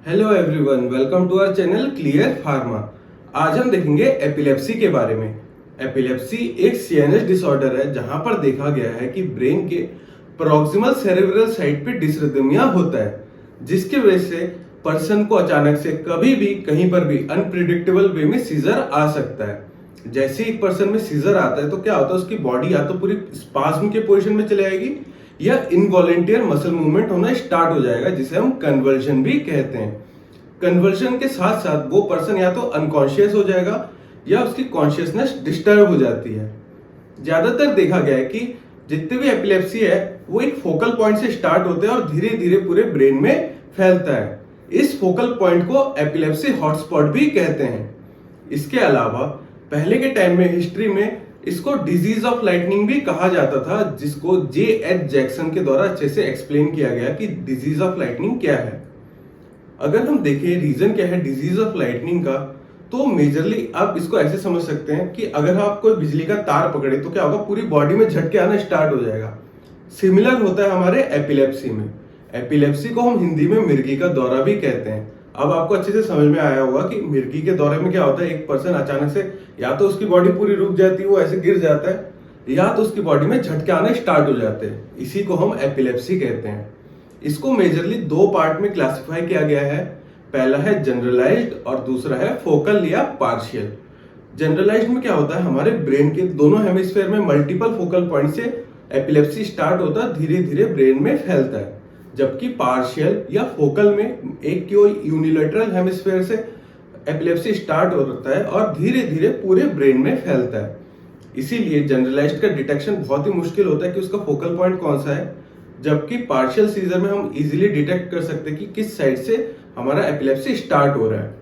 Hello everyone, welcome to our channel Clear Pharma. आज हम देखेंगे एपिलेप्सी के बारे में। एपिलेप्सी एक सीएनएस डिसऑर्डर है जहां पर देखा गया है कि ब्रेन के प्रॉक्सिमल सेरेब्रल साइड पे डिसरिथमिया होता है, जिसके वजह से पर्सन को अचानक से कभी भी कहीं पर भी अनप्रिडिक्टेबल वे में सीजर आ सकता है। जैसे एक पर्सन में सीजर आता है तो क्या होता है, उसकी बॉडी या तो पूरी स्पाज्म के पोजीशन में चले आएगी या इनवॉलेंटियर मसल मूवमेंट होना स्टार्ट हो जाएगा, जिसे हम कन्वर्जन भी कहते हैं। कन्वर्जन के साथ साथ वो पर्सन या तो अनकॉन्शियस हो जाएगा या उसकी कॉन्शियसनेस डिस्टर्ब हो जाती है। ज्यादातर देखा गया है कि जितने भी एपिलेप्सी है वो एक फोकल पॉइंट से स्टार्ट होते हैं और धीरे धीरे पूरे ब्रेन में फैलता है। इस फोकल पॉइंट को एपिलेप्सी हॉटस्पॉट भी कहते हैं। इसके अलावा पहले के टाइम में हिस्ट्री में इसको डिजीज ऑफ लाइटनिंग भी कहा जाता था, जिसको J.H. जैक्सन के द्वारा अच्छे से एक्सप्लेन किया गया कि डिजीज ऑफ लाइटनिंग क्या है। अगर हम देखें रीजन क्या है डिजीज ऑफ लाइटनिंग का, तो मेजरली आप इसको ऐसे समझ सकते हैं कि अगर आप कोई बिजली का तार पकड़े तो क्या होगा, पूरी बॉडी में झटके आना स्टार्ट हो जाएगा। सिमिलर होता है हमारे एपिलेप्सी में। एपिलेप्सी को हम हिंदी में मिर्गी का दौरा भी कहते हैं। अब आपको अच्छे से समझ में आया होगा कि मिर्गी के दौरे में क्या होता है, एक पर्सन अचानक से या तो उसकी बॉडी पूरी रुक जाती है, वो ऐसे गिर जाता है, या तो उसकी बॉडी में झटके आने स्टार्ट हो जाते हैं। इसी को हम एपिलेप्सी कहते हैं। इसको मेजरली दो पार्ट में क्लासिफाई किया गया है। पहला है जनरलाइज्ड और दूसरा है फोकल या पार्शियल। जनरलाइज्ड में क्या होता है, हमारे ब्रेन के दोनों हेमिस्फेयर में मल्टीपल फोकल पॉइंट से एपिलेप्सी स्टार्ट होता है, धीरे धीरे ब्रेन में फैलता है। जबकि पार्शियल या फोकल में एक कोई यूनिलेटरल हेमिस्फेयर से एपिलेप्सी स्टार्ट होता है और धीरे धीरे पूरे ब्रेन में फैलता है। इसीलिए जनरलाइज्ड का डिटेक्शन बहुत ही मुश्किल होता है कि उसका फोकल पॉइंट कौन सा है, जबकि पार्शियल सीजर में हम इजीली डिटेक्ट कर सकते हैं कि किस साइड से हमारा एपिलेप्सी स्टार्ट हो रहा है।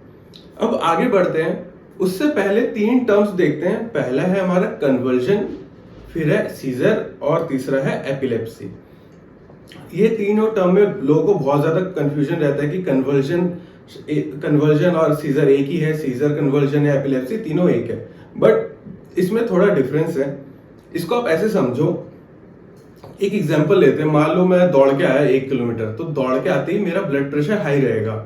अब आगे बढ़ते हैं, उससे पहले तीन टर्म्स देखते हैं। पहला है हमारा कन्वर्जन, फिर है सीजर और तीसरा है एपिलेप्सी। ये तीनों टर्म में लोगों को बहुत ज्यादा कंफ्यूजन रहता है कि कन्वर्जन और सीजर एक ही है, सीजर कन्वर्जन या एपिलेप्सी तीनों एक है, बट इसमें थोड़ा डिफरेंस है। इसको आप ऐसे समझो, एक एग्जांपल लेते हैं। मान लो मैं दौड़ के आया 1 किलोमीटर, तो दौड़ के आते ही मेरा ब्लड प्रेशर हाई रहेगा।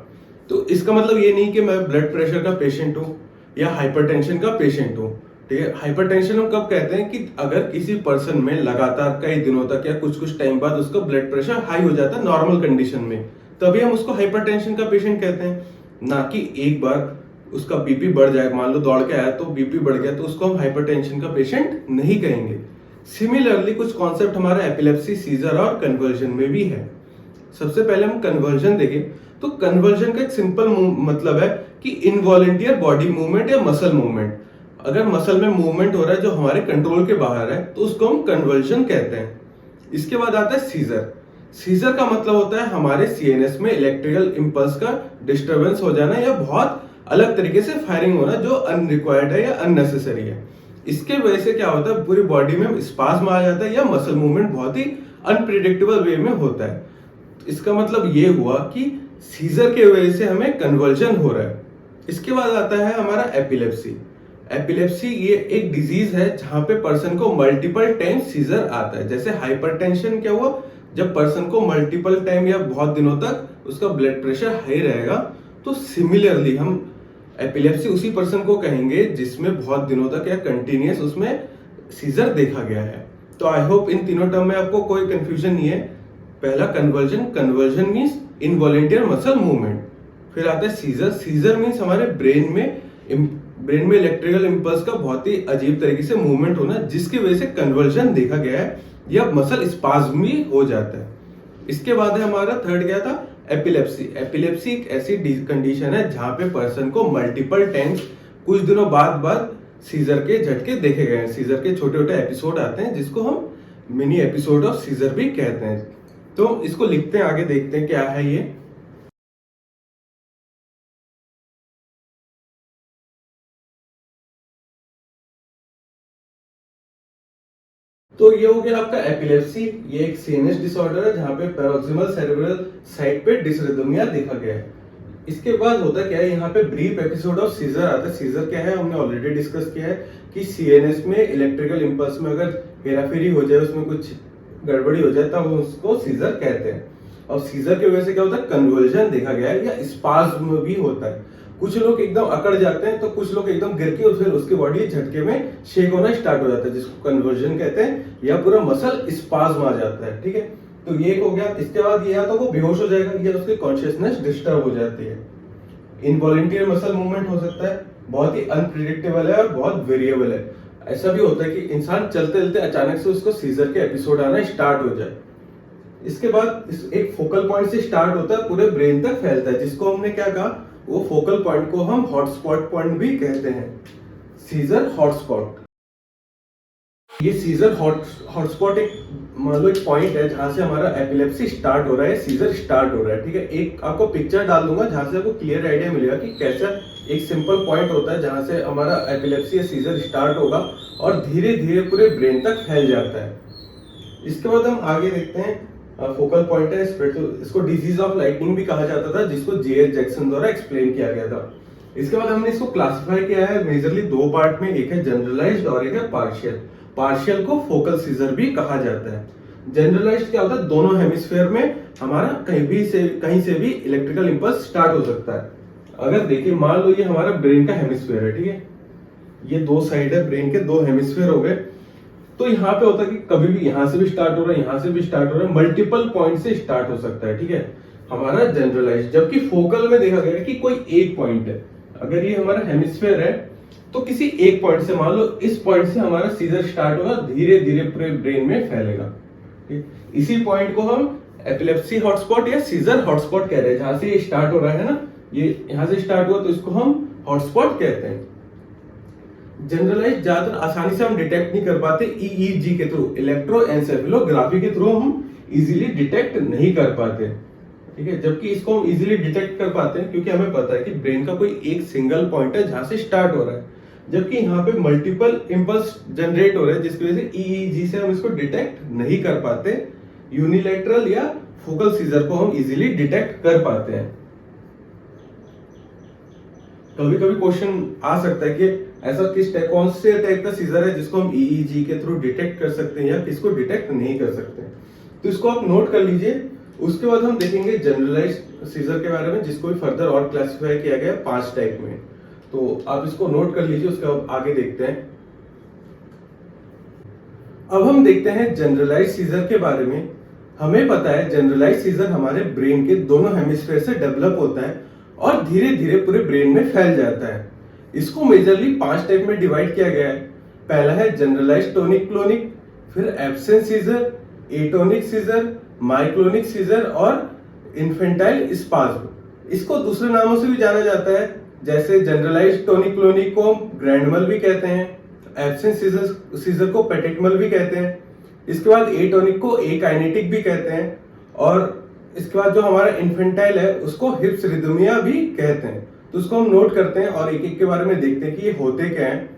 तो इसका मतलब ये नहीं कि मैं ब्लड प्रेशर का पेशेंट हूँ या हाइपरटेंशन का पेशेंट हूँ। ठीक है, हाइपरटेंशन हम कब कहते हैं कि अगर किसी पर्सन में लगातार कई दिनों तक या कुछ कुछ टाइम बाद उसका ब्लड प्रेशर हाई हो जाता है नॉर्मल कंडीशन में, तभी हम उसको हाइपरटेंशन का पेशेंट कहते हैं। ना कि एक बार उसका बीपी बढ़ जाए, मान लो दौड़ के आया तो बीपी बढ़ गया, तो उसको हम हाइपरटेंशन का पेशेंट नहीं कहेंगे। सिमिलरली कुछ कॉन्सेप्ट हमारे एपिलेप्सी, सीजर और कन्वर्जन में भी है। सबसे पहले हम कन्वर्जन देखें तो कन्वर्जन का एक सिंपल मतलब है कि इनवॉलेंटियर बॉडी मूवमेंट या मसल मूवमेंट। अगर मसल में मूवमेंट हो रहा है जो हमारे कंट्रोल के बाहर है तो उसको हम कन्वर्जन कहते हैं। इसके बाद आता है सीजर। सीजर का मतलब होता है हमारे सीएनएस में इलेक्ट्रिकल इंपल्स का डिस्टरबेंस हो जाना या बहुत अलग तरीके से फायरिंग होना जो अनरिक्वायर्ड है या अननेसेसरी है। इसके वजह से क्या होता है, पूरी बॉडी में स्पाज्म आ जाता है या मसल मूवमेंट बहुत ही अनप्रिडिक्टेबल वे में होता है। तो इसका मतलब ये हुआ कि सीजर के वजह से हमें कन्वर्जन हो रहा है। इसके बाद आता है हमारा एपिलेप्सी। एपिलेप्सी ये एक डिजीज है जहां पे पर्सन को मल्टीपल टाइम सीजर आता है। जैसे हाइपरटेंशन क्या हुआ, जब पर्सन को मल्टीपल टाइम या बहुत दिनों तक उसका ब्लड प्रेशर हाई रहेगा, तो सिमिलरली हम एपिलेप्सी उसी पर्सन को कहेंगे जिसमें बहुत दिनों तक या कंटिन्यूअस उसमें सीजर देखा गया है। तो आई होप इन तीनों टर्म में आपको कोई कंफ्यूजन नहीं है। पहला convulsion, convulsion means involuntary muscle movement. फिर आता है सीजर। सीजर मीन्स हमारे ब्रेन में इलेक्ट्रिकल इंपल्स का बहुत ही अजीब तरीके से मूवमेंट होना, जिसकी वजह से कन्वर्जन देखा गया है या मसल स्पाज्म भी हो जाता है। इसके बाद है हमारा थर्ड क्या था, एपिलेप्सी। एपिलेप्सी एक ऐसी कंडीशन है जहां पे पर्सन को मल्टीपल टाइम्स कुछ दिनों बाद सीजर के झटके देखे गए हैं। सीजर के छोटे छोटे एपिसोड आते हैं जिसको हम मिनी एपिसोड ऑफ सीजर भी कहते हैं। तो इसको लिखते हैं, आगे देखते हैं क्या है ये। तो ये हो गया आपका एपिलेप्सी। ये एक सीएनएस डिसऑर्डर है जहां पे पैरोक्सिमल सेरेब्रल साइड पे डिसरिथमिया देखा गया है। इसके बाद होता क्या है, यहाँ पे ब्रीफ एपिसोड ऑफ सीजर आता है। सीजर क्या है, हमने ऑलरेडी डिस्कस किया है कि सीएनएस में इलेक्ट्रिकल इंपल्स में अगर हेराफेरी हो जाए, उसमें कुछ गड़बड़ी हो जाए, तब उसको सीजर कहते हैं। और सीजर की वजह से क्या होता है, कन्वर्जन देखा गया है या स्पाज्म भी होता है। कुछ लोग एकदम अकड़ जाते हैं तो कुछ लोग एकदम गिर के फिर उसकी बॉडी झटके में शेक होना स्टार्ट हो जाता है, जिसको कन्वर्जन कहते हैं, या पूरा मसल स्पाज्म आ जाता है। ठीक है, तो ये एक हो गया। इसके बाद ये या तो वो बेहोश हो जाएगा या उसकी कॉन्शियसनेस डिस्टर्ब हो जाती है। इनवॉलेंटियर मसल मूवमेंट हो सकता है, बहुत ही अनप्रिडिक्टेबल है और बहुत वेरिएबल है। ऐसा भी होता है कि इंसान चलते चलते अचानक से उसको सीजर के एपिसोड आना स्टार्ट हो जाए। इसके बाद एक फोकल पॉइंट से स्टार्ट होता है, पूरे ब्रेन तक फैलता है, जिसको हमने क्या कहा, वो फोकल पॉइंट को हम हॉटस्पॉट पॉइंट भी कहते हैं, सीजर हॉटस्पॉट। ये सीजर हॉटस्पॉट एक मान लो एक पॉइंट है जहां से हमारा एपिलेप्सी स्टार्ट हो रहा है, सीजर स्टार्ट हो रहा है। ठीक है, एक आपको पिक्चर डाल दूंगा जहां से आपको क्लियर आइडिया मिलेगा कि कैसा एक सिंपल पॉइंट होता है जहां से हमारा एपिलेप्सी या सीजर स्टार्ट होगा और धीरे धीरे पूरे ब्रेन तक फैल जाता है। इसके बाद हम आगे देखते हैं, फोकल पॉइंट है इसको डिजीज ऑफ लाइटनिंग भी कहा जाता था, जिसको जे.एच. जैक्सन द्वारा एक्सप्लेन किया गया था। इसके बाद हमने इसको क्लासिफाई किया है मेजरली दो पार्ट में, एक है जनरलाइज्ड और एक है पार्शियल। पार्शियल को फोकल सीजर भी कहा जाता है। जनरलाइज्ड क्या होता है, दोनों हेमिस्फेयर में हमारा कहीं से भी इलेक्ट्रिकल इंपल्स स्टार्ट हो सकता है। अगर देखिए, मान लो ये हमारा ब्रेन का हेमिस्फेयर है, ठीक है, ये दो साइड है ब्रेन के, दो हेमिस्फेयर हो गए। तो यहाँ पे होता है कि कभी भी यहाँ से भी स्टार्ट हो रहा है, यहाँ से भी स्टार्ट हो रहा है, मल्टीपल पॉइंट से स्टार्ट हो सकता है। ठीक है, हमारा जनरलाइज। जबकि फोकल में देखा गया है कि कोई एक पॉइंट है। अगर ये हमारा हेमिस्फेयर है तो किसी एक पॉइंट से, मान लो इस पॉइंट से हमारा सीजर स्टार्ट होगा, धीरे धीरे पूरे ब्रेन में फैलेगा। ठीक, इसी पॉइंट को हम एपिलेप्सी हॉटस्पॉट या सीजर हॉटस्पॉट कह रहे हैं। जहां से ये स्टार्ट हो रहा है ना, ये यहां से स्टार्ट हुआ तो इसको हम हॉटस्पॉट कहते हैं। जनरलाइज ज्यादातर आसानी से हम डिटेक्ट नहीं कर पाते, ईईजी के थ्रू, इलेक्ट्रोएन्सेफेलोग्राफी के थ्रू हम इजीली डिटेक्ट नहीं कर पाते। ठीक है, जबकि इसको हम इजीली डिटेक्ट कर पाते हैं क्योंकि हमें पता है कि ब्रेन का कोई एक सिंगल पॉइंट है जहां से स्टार्ट हो रहा है, जबकि यहाँ पे मल्टीपल इंपल्स जनरेट हो रहे हैं, जिसकी वजह से ईईजी से हम इसको डिटेक्ट नहीं कर पाते। यूनिलैटरल या फोकल सीजर को हम इजीली डिटेक्ट कर पाते हैं। कभी कभी क्वेश्चन आ सकता है कि ऐसा कौन से टाइप का सीजर है जिसको हम ईईजी के थ्रू डिटेक्ट कर सकते हैं या किसको डिटेक्ट नहीं कर सकते, तो इसको आप नोट कर लीजिए। उसके बाद हम देखेंगे जनरलाइज्ड सीजर के बारे में, जिसको भी फर्दर और क्लासिफाई किया गया 5 टाइप में। तो आप इसको नोट कर लीजिए, उसके बाद आगे देखते हैं। अब हम देखते हैं जनरलाइज्ड सीजर के बारे में। हमें पता है जनरलाइज्ड सीजर हमारे ब्रेन के दोनों हेमिस्फेयर से डेवलप होता है और धीरे धीरे पूरे ब्रेन में फैल जाता है। इसको मेजरली 5 टाइप में डिवाइड किया गया है। पहला है जनरलाइज्ड टोनिक क्लोनिक, फिर absent seizure, atonic seizure, myoclonic seizure और इन्फेंटाइल स्पाज्म। इसको दूसरे नामों से भी जाना जाता है, जैसे जनरलाइज्ड टोनिक क्लोनिक को ग्रैंड mal भी कहते हैं, एब्सेंट सीजर को पेटेट mal भी कहते हैं। इसके बाद एटोनिक को एकाइनेटिक भी कहते हैं, और इसके बाद जो हमारा इन्फेंटाइल है उसको हिप्सरिथमिया भी कहते हैं। तो उसको हम नोट करते हैं और एक एक के बारे में देखते हैं कि ये होते क्या हैं।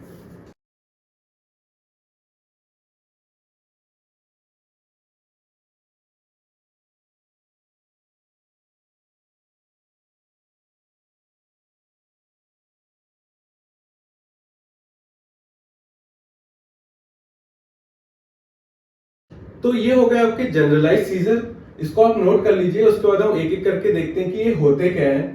तो ये हो गया आपके जनरलाइज सीजर, इसको आप नोट कर लीजिए। उसके बाद हम एक एक करके देखते हैं कि ये होते क्या हैं।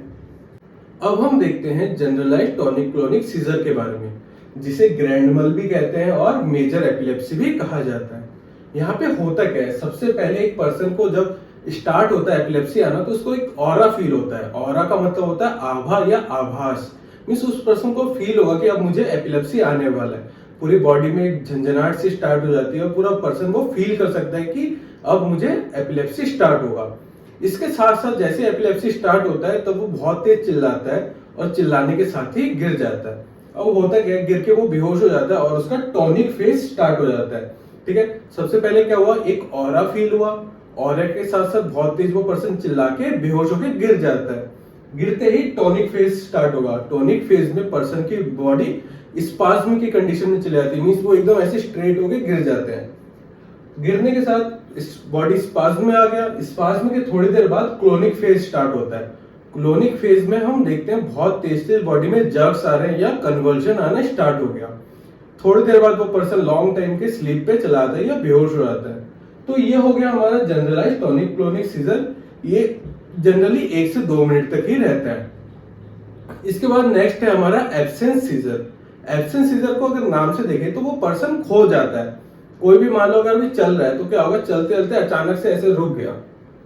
अब हम देखते हैं जनरलाइज्ड टॉनिक क्लोनिक सीजर के बारे में, जिसे ग्रैंड mal भी कहते हैं और मेजर एपिलेप्सी भी कहा जाता है। यहाँ पे होता क्या है, सबसे पहले एक पर्सन को जब स्टार्ट होता है एपिलेप्सी आना, तो उसको एक ऑरा फील होता है। ऑरा का मतलब होता है आभा या आभास, मीन्स उस पर्सन को फील होगा कि अब मुझे एपिलेप्सी आने वाला है। पूरी बॉडी में एक झंझनाहट सी स्टार्ट हो जाती है और पूरा पर्सन वो फील कर सकता है कि अब मुझे एपिलेप्सी स्टार्ट होगा। इसके साथ साथ जैसे एपिलेप्सी स्टार्ट होता है तब वो बहुत तेज चिल्लाता है और चिल्लाने के साथ ही गिर जाता है। अब होता क्या है, गिर के वो बेहोश हो जाता है और उसका टॉनिक फेज स्टार्ट हो जाता है। ठीक है, सबसे पहले क्या हुआ, एक ऑरा फील हुआ, ऑरा के साथ साथ बहुत तेज वो पर्सन चिल्ला के बेहोश होकर गिर जाता है। गिरते ही टॉनिक फेज स्टार्ट होगा। टॉनिक फेज में पर्सन की बॉडी स्पाज्म की कंडीशन में चले जाती है, मींस वो एकदम ऐसे स्ट्रेट होके गिर जाते हैं। गिरने के साथ बॉडी स्पाज्म में आ गया। स्पाज्म के थोड़ी देर बाद क्लोनिक फेज स्टार्ट होता है। क्लोनिक फेज में हम देखते हैं बहुत तेज तेज बॉडी में जर्क्स आ रहे हैं या कन्वर्जन आना स्टार्ट हो गया। थोड़ी देर बाद वो पर्सन लॉन्ग टाइम के स्लीप पे चला जाता है या बेहोश हो जाता है। तो ये हो गया हमारा जनरलाइज्ड टॉनिक क्लोनिक सीजर। ये जनरली 1 से 2 मिनट तक ही रहता है। इसके बाद नेक्स्ट है हमारा एब्सेंस सीजर। एब्सेंस सीजर को अगर नाम से देखें तो वो पर्सन खो जाता है। कोई भी मान लो अगर भी चल रहा है तो क्या होगा, चलते चलते अचानक से ऐसे रुक गया,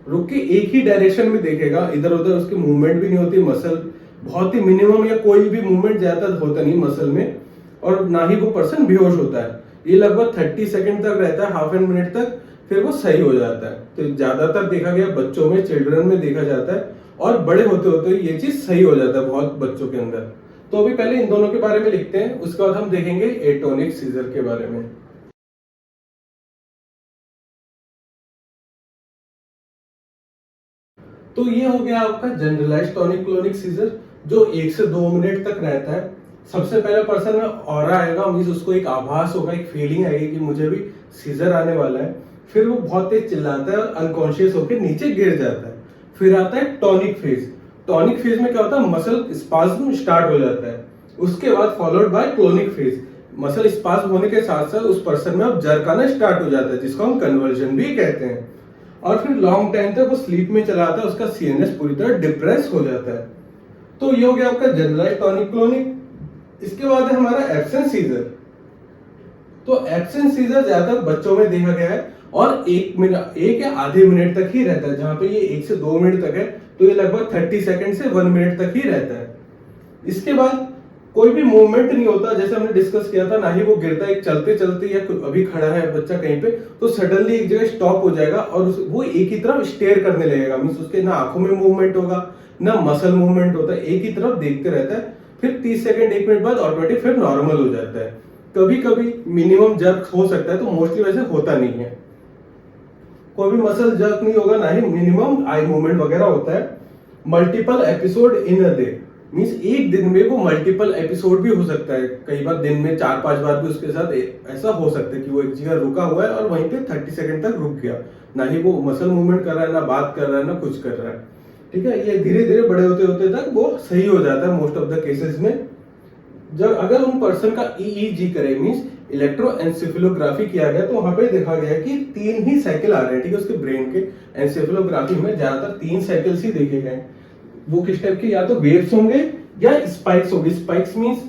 रुक के एक ही डायरेक्शन में देखेगा, इधर उधर उसकी मूवमेंट भी नहीं होती, मसल बहुत ही मिनिमम या कोई भी मूवमेंट ज्यादा होता नहीं मसल में, और ना ही वो पर्सन बेहोश होता है। ये लगभग 30 सेकंड तक रहता है, हाफ एन मिनट तक, फिर वो सही हो जाता है। तो ज्यादातर देखा गया बच्चों में, चिल्ड्रन में देखा जाता है, और बड़े होते होते ये चीज सही हो जाता है बहुत बच्चों के अंदर। तो अभी पहले इन दोनों के बारे में लिखते हैं, उसके बाद हम देखेंगे एटोनिक सीजर के बारे में। तो ये हो गया आपका जनरलाइज्ड टॉनिक क्लोनिक सीजर, जो 1 से 2 मिनट तक रहता है। सबसे पहले पर्सन में ऑरा आएगा, मींस उसको एक आभास होगा, एक फीलिंग आएगी कि मुझे भी सीजर आने वाला है। फिर वो बहुत तेज चिल्लाता है और अनकॉन्शियस होकर नीचे गिर जाता है। फिर आता है टॉनिक फेज। टॉनिक फेज में क्या होता है, मसल स्पाज्म स्टार्ट हो जाता है। उसके बाद followed by clonic phase. Muscle spasm होने के साथ साथ उस पर्सन में अब जर्क आना स्टार्ट हो जाता है, जिसको हम कन्वर्जन भी कहते हैं। और फिर लॉन्ग टाइम तक वो स्लीप में चला आता है, उसका सीएनएस पूरी तरह डिप्रेस हो जाता है। तो ये हो गया आपका जनरलाइज्ड टॉनिक क्लोनिक। इसके बाद है हमारा एब्सेंस सीजर। तो एब्सेंस सीजर ज्यादातर बच्चों में देखा गया है और 1 मिनट, 1 या आधे मिनट तक ही रहता है। जहां पे ये 1 से 2 मिनट तक है, तो ये लगभग 30 सेकंड से 1 मिनट तक ही रहता है। इसके बाद कोई भी मूवमेंट नहीं होता, जैसे हमने डिस्कस किया था, ना ही वो गिरता है। चलते चलते या अभी खड़ा है बच्चा कहीं पे, तो सडनली एक जगह स्टॉप हो जाएगा और वो एक ही तरफ स्टेयर करने लगेगा। मीन्स उसके ना आंखों में मूवमेंट होगा, ना मसल मूवमेंट होता है, एक ही तरफ देखते रहता है। फिर 30 सेकंड 1 मिनट बाद ऑटोमेटिक फिर नॉर्मल हो जाता है। कभी कभी मिनिमम जर्क हो सकता है, तो मोस्टली वैसे होता नहीं है। कोई भी मसल जर्क नहीं होगा, ना ही मिनिमम आई मूवमेंट वगैरह होता है। Multiple episode in a day, means एक दिन में वो मल्टीपल एपिसोड भी हो सकता है। कई बार दिन में 4-5 बार भी उसके साथ ऐसा हो सकता है कि वो एक जगह रुका हुआ है और वहीं पे 30 सेकंड तक रुक गया, ना ही वो मसल मूवमेंट कर रहा है, ना बात कर रहा है, ना कुछ कर रहा है। ठीक है, ये धीरे धीरे बड़े होते होते तक वो सही हो जाता है मोस्ट ऑफ द केसेस में। जब अगर उन पर्सन का ईईजी करे, मीन्स इलेक्ट्रोएंसेफेलोग्राफी किया गया, तो वहां पे देखा गया कि 3 ही साइकिल आ रहे हैं। ठीक है, उसके ब्रेन के एंसेफेलोग्राफी में ज्यादातर 3 साइकिल्स ही देखे गए। वो किस टाइप के, या तो वेव्स होंगे या स्पाइक्स होंगे। स्पाइक्स मींस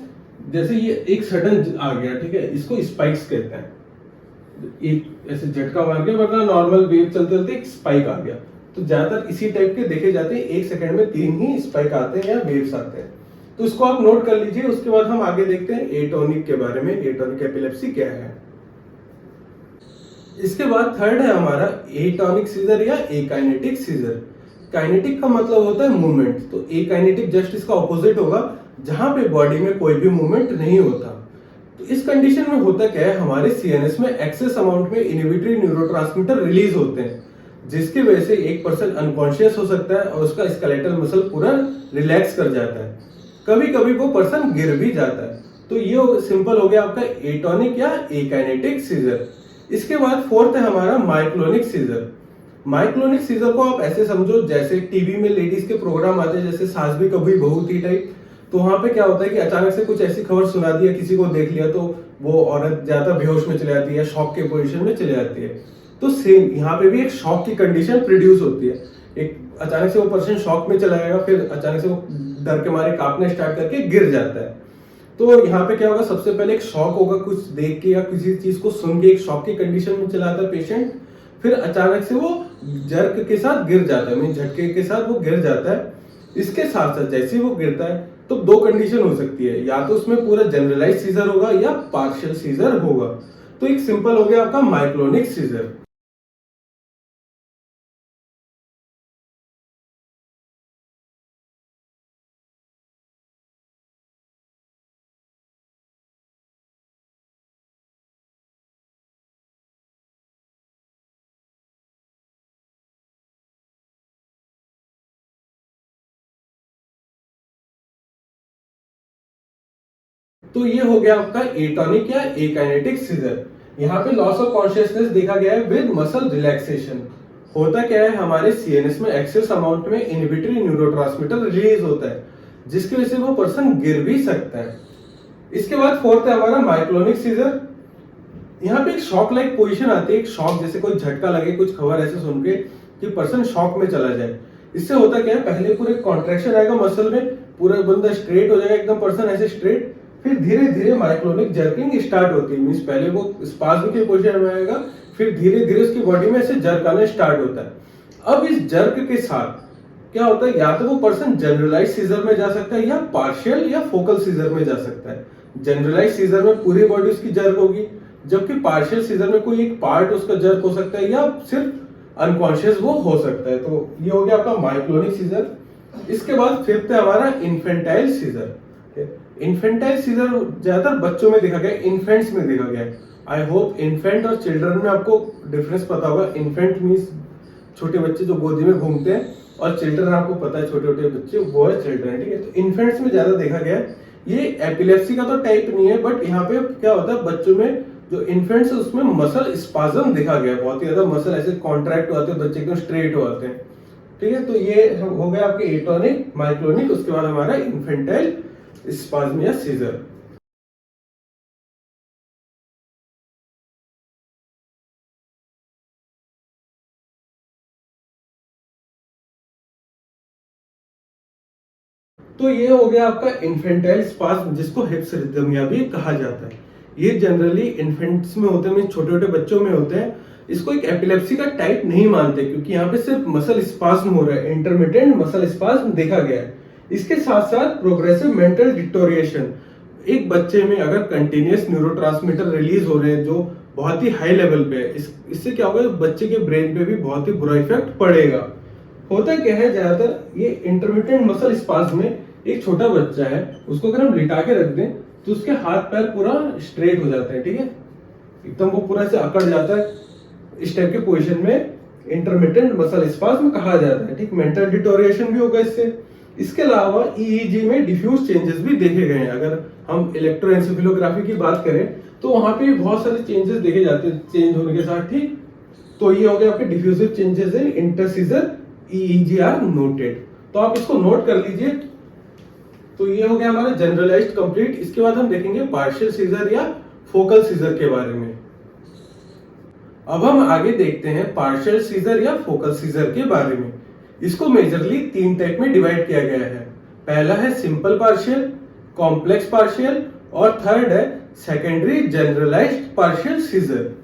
जैसे ये एक सडन आ गया, ठीक है, इसको स्पाइक्स कहते हैं। एक ऐसे झटका मार के, वरना नॉर्मल वेव चलते चलते एक स्पाइक आ गया। तो ज्यादातर इसी टाइप के देखे जाते हैं, 1 सेकंड में 3 ही स्पाइक आते हैं या वेव्स आते हैं। तो इसको आप नोट कर लीजिए। उसके बाद हम आगे देखते हैं एटोनिक के बारे में। एटोनिक एपिलेप्सी क्या है। इसके बाद थर्ड है हमारा एटोनिक सीजर या एकाइनेटिक सीजर। काइनेटिक का मतलब होता है मूवमेंट, तो एकाइनेटिक जस्ट इसका ऑपोजिट होगा, जहां पे बॉडी में कोई भी मूवमेंट नहीं होता। तो इस कंडीशन में होता क्या है, हमारे सीएनएस में एक्सेस अमाउंट में इनहिबिटरी न्यूरोट्रांसमीटर रिलीज होते हैं, जिसकी वजह से एक पर्सन अनकॉन्शियस हो सकता है और उसका स्केलेटल मसल पूरा रिलैक्स कर जाता है। कभी कभी वो पर्सन गिर भी जाता है। तो ये सिंपल हो गया आपका एटोनिक या एकाइनेटिक सीजर। इसके बाद फोर्थ है हमारा माइक्लोनिक सीजर। माइक्लोनिक सीजर को आप ऐसे समझो जैसे टीवी में लेडीज के प्रोग्राम आते हैं, जैसे सास भी कभी बहू थी टाइप। तो वहां पे क्या होता है कि अचानक से कुछ ऐसी खबर सुना दी है, किसी को देख लिया, तो वो औरत ज्यादा बेहोश में चले जाती है, शॉक के पोजीशन में चले जाती है। तो सेम यहाँ पे भी एक शॉक की कंडीशन प्रोड्यूस होती है। एक अचानक से वो पर्सन शॉक में चला जाएगा, फिर अचानक से वो डर के मारे कांपना स्टार्ट करके गिर जाता है। तो यहाँ पे क्या होगा, सबसे पहले एक शॉक होगा, कुछ देख के या किसी चीज को सुन के एक शॉक की कंडीशन में चला जाता है पेशेंट। फिर अचानक से वो जर्क के साथ गिर जाता है, मीन झटके के साथ वो गिर जाता है। इसके साथ साथ जैसे ही वो गिरता है, तो 2 कंडीशन हो सकती है, या तो उसमें पूरा जनरलाइज सीजर होगा या पार्शियल सीजर होगा। तो एक सिंपल हो गया आपका माइक्लोनिक सीजर। तो ये हो गया आपका एटोनिक या एकाइनेटिक सीजर। यहाँ पे लॉस ऑफ कॉन्शियसनेस देखा गया है विद मसल रिलैक्सेशन। होता क्या है, हमारे सीएनएस में एक्सेस अमाउंट में इनहिबिटरी न्यूरोट्रांसमीटर रिलीज होता है, जिसकी वजह से वो पर्सन गिर भी सकता है। इसके बाद फोर्थ है हमारा माइक्लोनिक सीजर। यहाँ पे एक शॉक लाइक पोजीशन आती है, एक शॉक, जैसे कोई झटका लगे, कुछ खबर ऐसे सुन के, कि पर्सन शॉक में चला जाए। इससे होता क्या है, पहले पूरे कॉन्ट्रैक्शन आएगा मसल में, पूरा बंदा स्ट्रेट हो जाएगा एकदम, पर्सन ऐसे स्ट्रेट, फिर धीरे धीरे माइक्रोनिक जर्किंग स्टार्ट होती है। मींस पहले वो स्पाज्म की पोजीशन में आएगा, फिर धीरे धीरे उसकी बॉडी में ऐसे जर्क आना स्टार्ट होता है। अब इस जर्क के साथ क्या होता है, या तो वो पर्सन जनरलाइज सीजर में जा सकता है या पार्शियल या फोकल सीजर में जा सकता है। जनरलाइज सीजर में पूरी बॉडी उसकी जर्क होगी, जबकि पार्शियल सीजर में कोई एक पार्ट उसका जर्क हो सकता है या सिर्फ अनकॉन्शियस वो हो सकता है। तो ये हो गया आपका माइक्लोनिक सीजर। इसके बाद फिफ्थ है हमारा इन्फेंटाइल सीजर। इन्फेंटाइल सीजर ज्यादातर बच्चों में देखा गया, इन्फेंट्स में देखा गया। आई होप इन्फेंट और चिल्ड्रन में आपको डिफरेंस पता होगा। इन्फेंट मीन्स छोटे बच्चे जो गोदी में घूमते हैं, और चिल्ड्रन आपको पता है छोटे छोटे बच्चे, वो है चिल्ड्रन, ठीक है। तो इन्फेंट्स में ज्यादा देखा गया। ये एपिलेप्सी का तो टाइप नहीं है, बट यहाँ पे क्या होता है, बच्चों में जो इन्फेंट्स है उसमें मसल स्पाज्म देखा गया, बहुत ही ज्यादा मसल ऐसे कॉन्ट्रैक्ट होते हैं, बच्चे एकदम स्ट्रेट हो जाते हैं, ठीक है। तो ये हो गया आपके एटोनिक, माइक्लोनिक, उसके बाद हमारा इन्फेंटाइल स्पाज्म या सीजर। तो ये हो गया आपका इन्फेंटाइल स्पाज्म, जिसको हिप्सरिथमिया भी कहा जाता है। ये जनरली इन्फेंट्स में होते हैं, छोटे छोटे बच्चों में होते हैं। इसको एक एपिलेप्सी का टाइप नहीं मानते, क्योंकि यहाँ पे सिर्फ मसल स्पाज्म हो रहा है, इंटरमिटेंट मसल स्पाज्म देखा गया है। इसके साथ साथ प्रोग्रेसिव मेंटल डिटोरिएशन, एक बच्चे में अगर कंटिन्यूअस न्यूरोट्रांसमीटर रिलीज हो रहे हैं जो बहुत ही हाई लेवल पे है, इससे क्या होगा, बच्चे के ब्रेन पे भी बहुत ही बुरा इफेक्ट पड़ेगा। होता क्या है, ज्यादातर ये इंटरमिटेंट मसल स्पाज्म में एक छोटा बच्चा है, उसको अगर हम लिटा के रख दें तो उसके हाथ पैर पूरा स्ट्रेट हो जाते हैं, ठीक है, एकदम वो पूरा से अकड़ जाता है। इस टाइप के पोजीशन में इंटरमिटेंट मसल स्पाज्म कहा जाता है, ठीक। मेंटल डिटोरिएशन भी होगा इससे। इसके अलावा ईईजी में डिफ्यूज चेंजेस भी देखे गए हैं। अगर हम इलेक्ट्रोएंसेफेलोग्राफी की बात करें तो वहां पे बहुत सारे चेंजेस देखे जाते हैं चेंज होने के साथ, ठीक। तो ये हो गया आपके डिफ्यूजिव चेंजेस है, इंटरसीजर ईईजी आर नोटेड, तो आप इसको नोट कर लीजिए। तो ये हो गया हमारा जनरलाइज्ड कंप्लीट। इसके बाद हम देखेंगे पार्शियल सीजर या फोकल सीजर के बारे में। अब हम आगे देखते हैं पार्शियल सीजर या फोकल सीजर के बारे में। इसको मेजरली तीन टाइप में डिवाइड किया गया है। पहला है सिंपल पार्शियल, कॉम्प्लेक्स पार्शियल, और थर्ड है सेकेंडरी जनरलाइज्ड पार्शियल सीजर।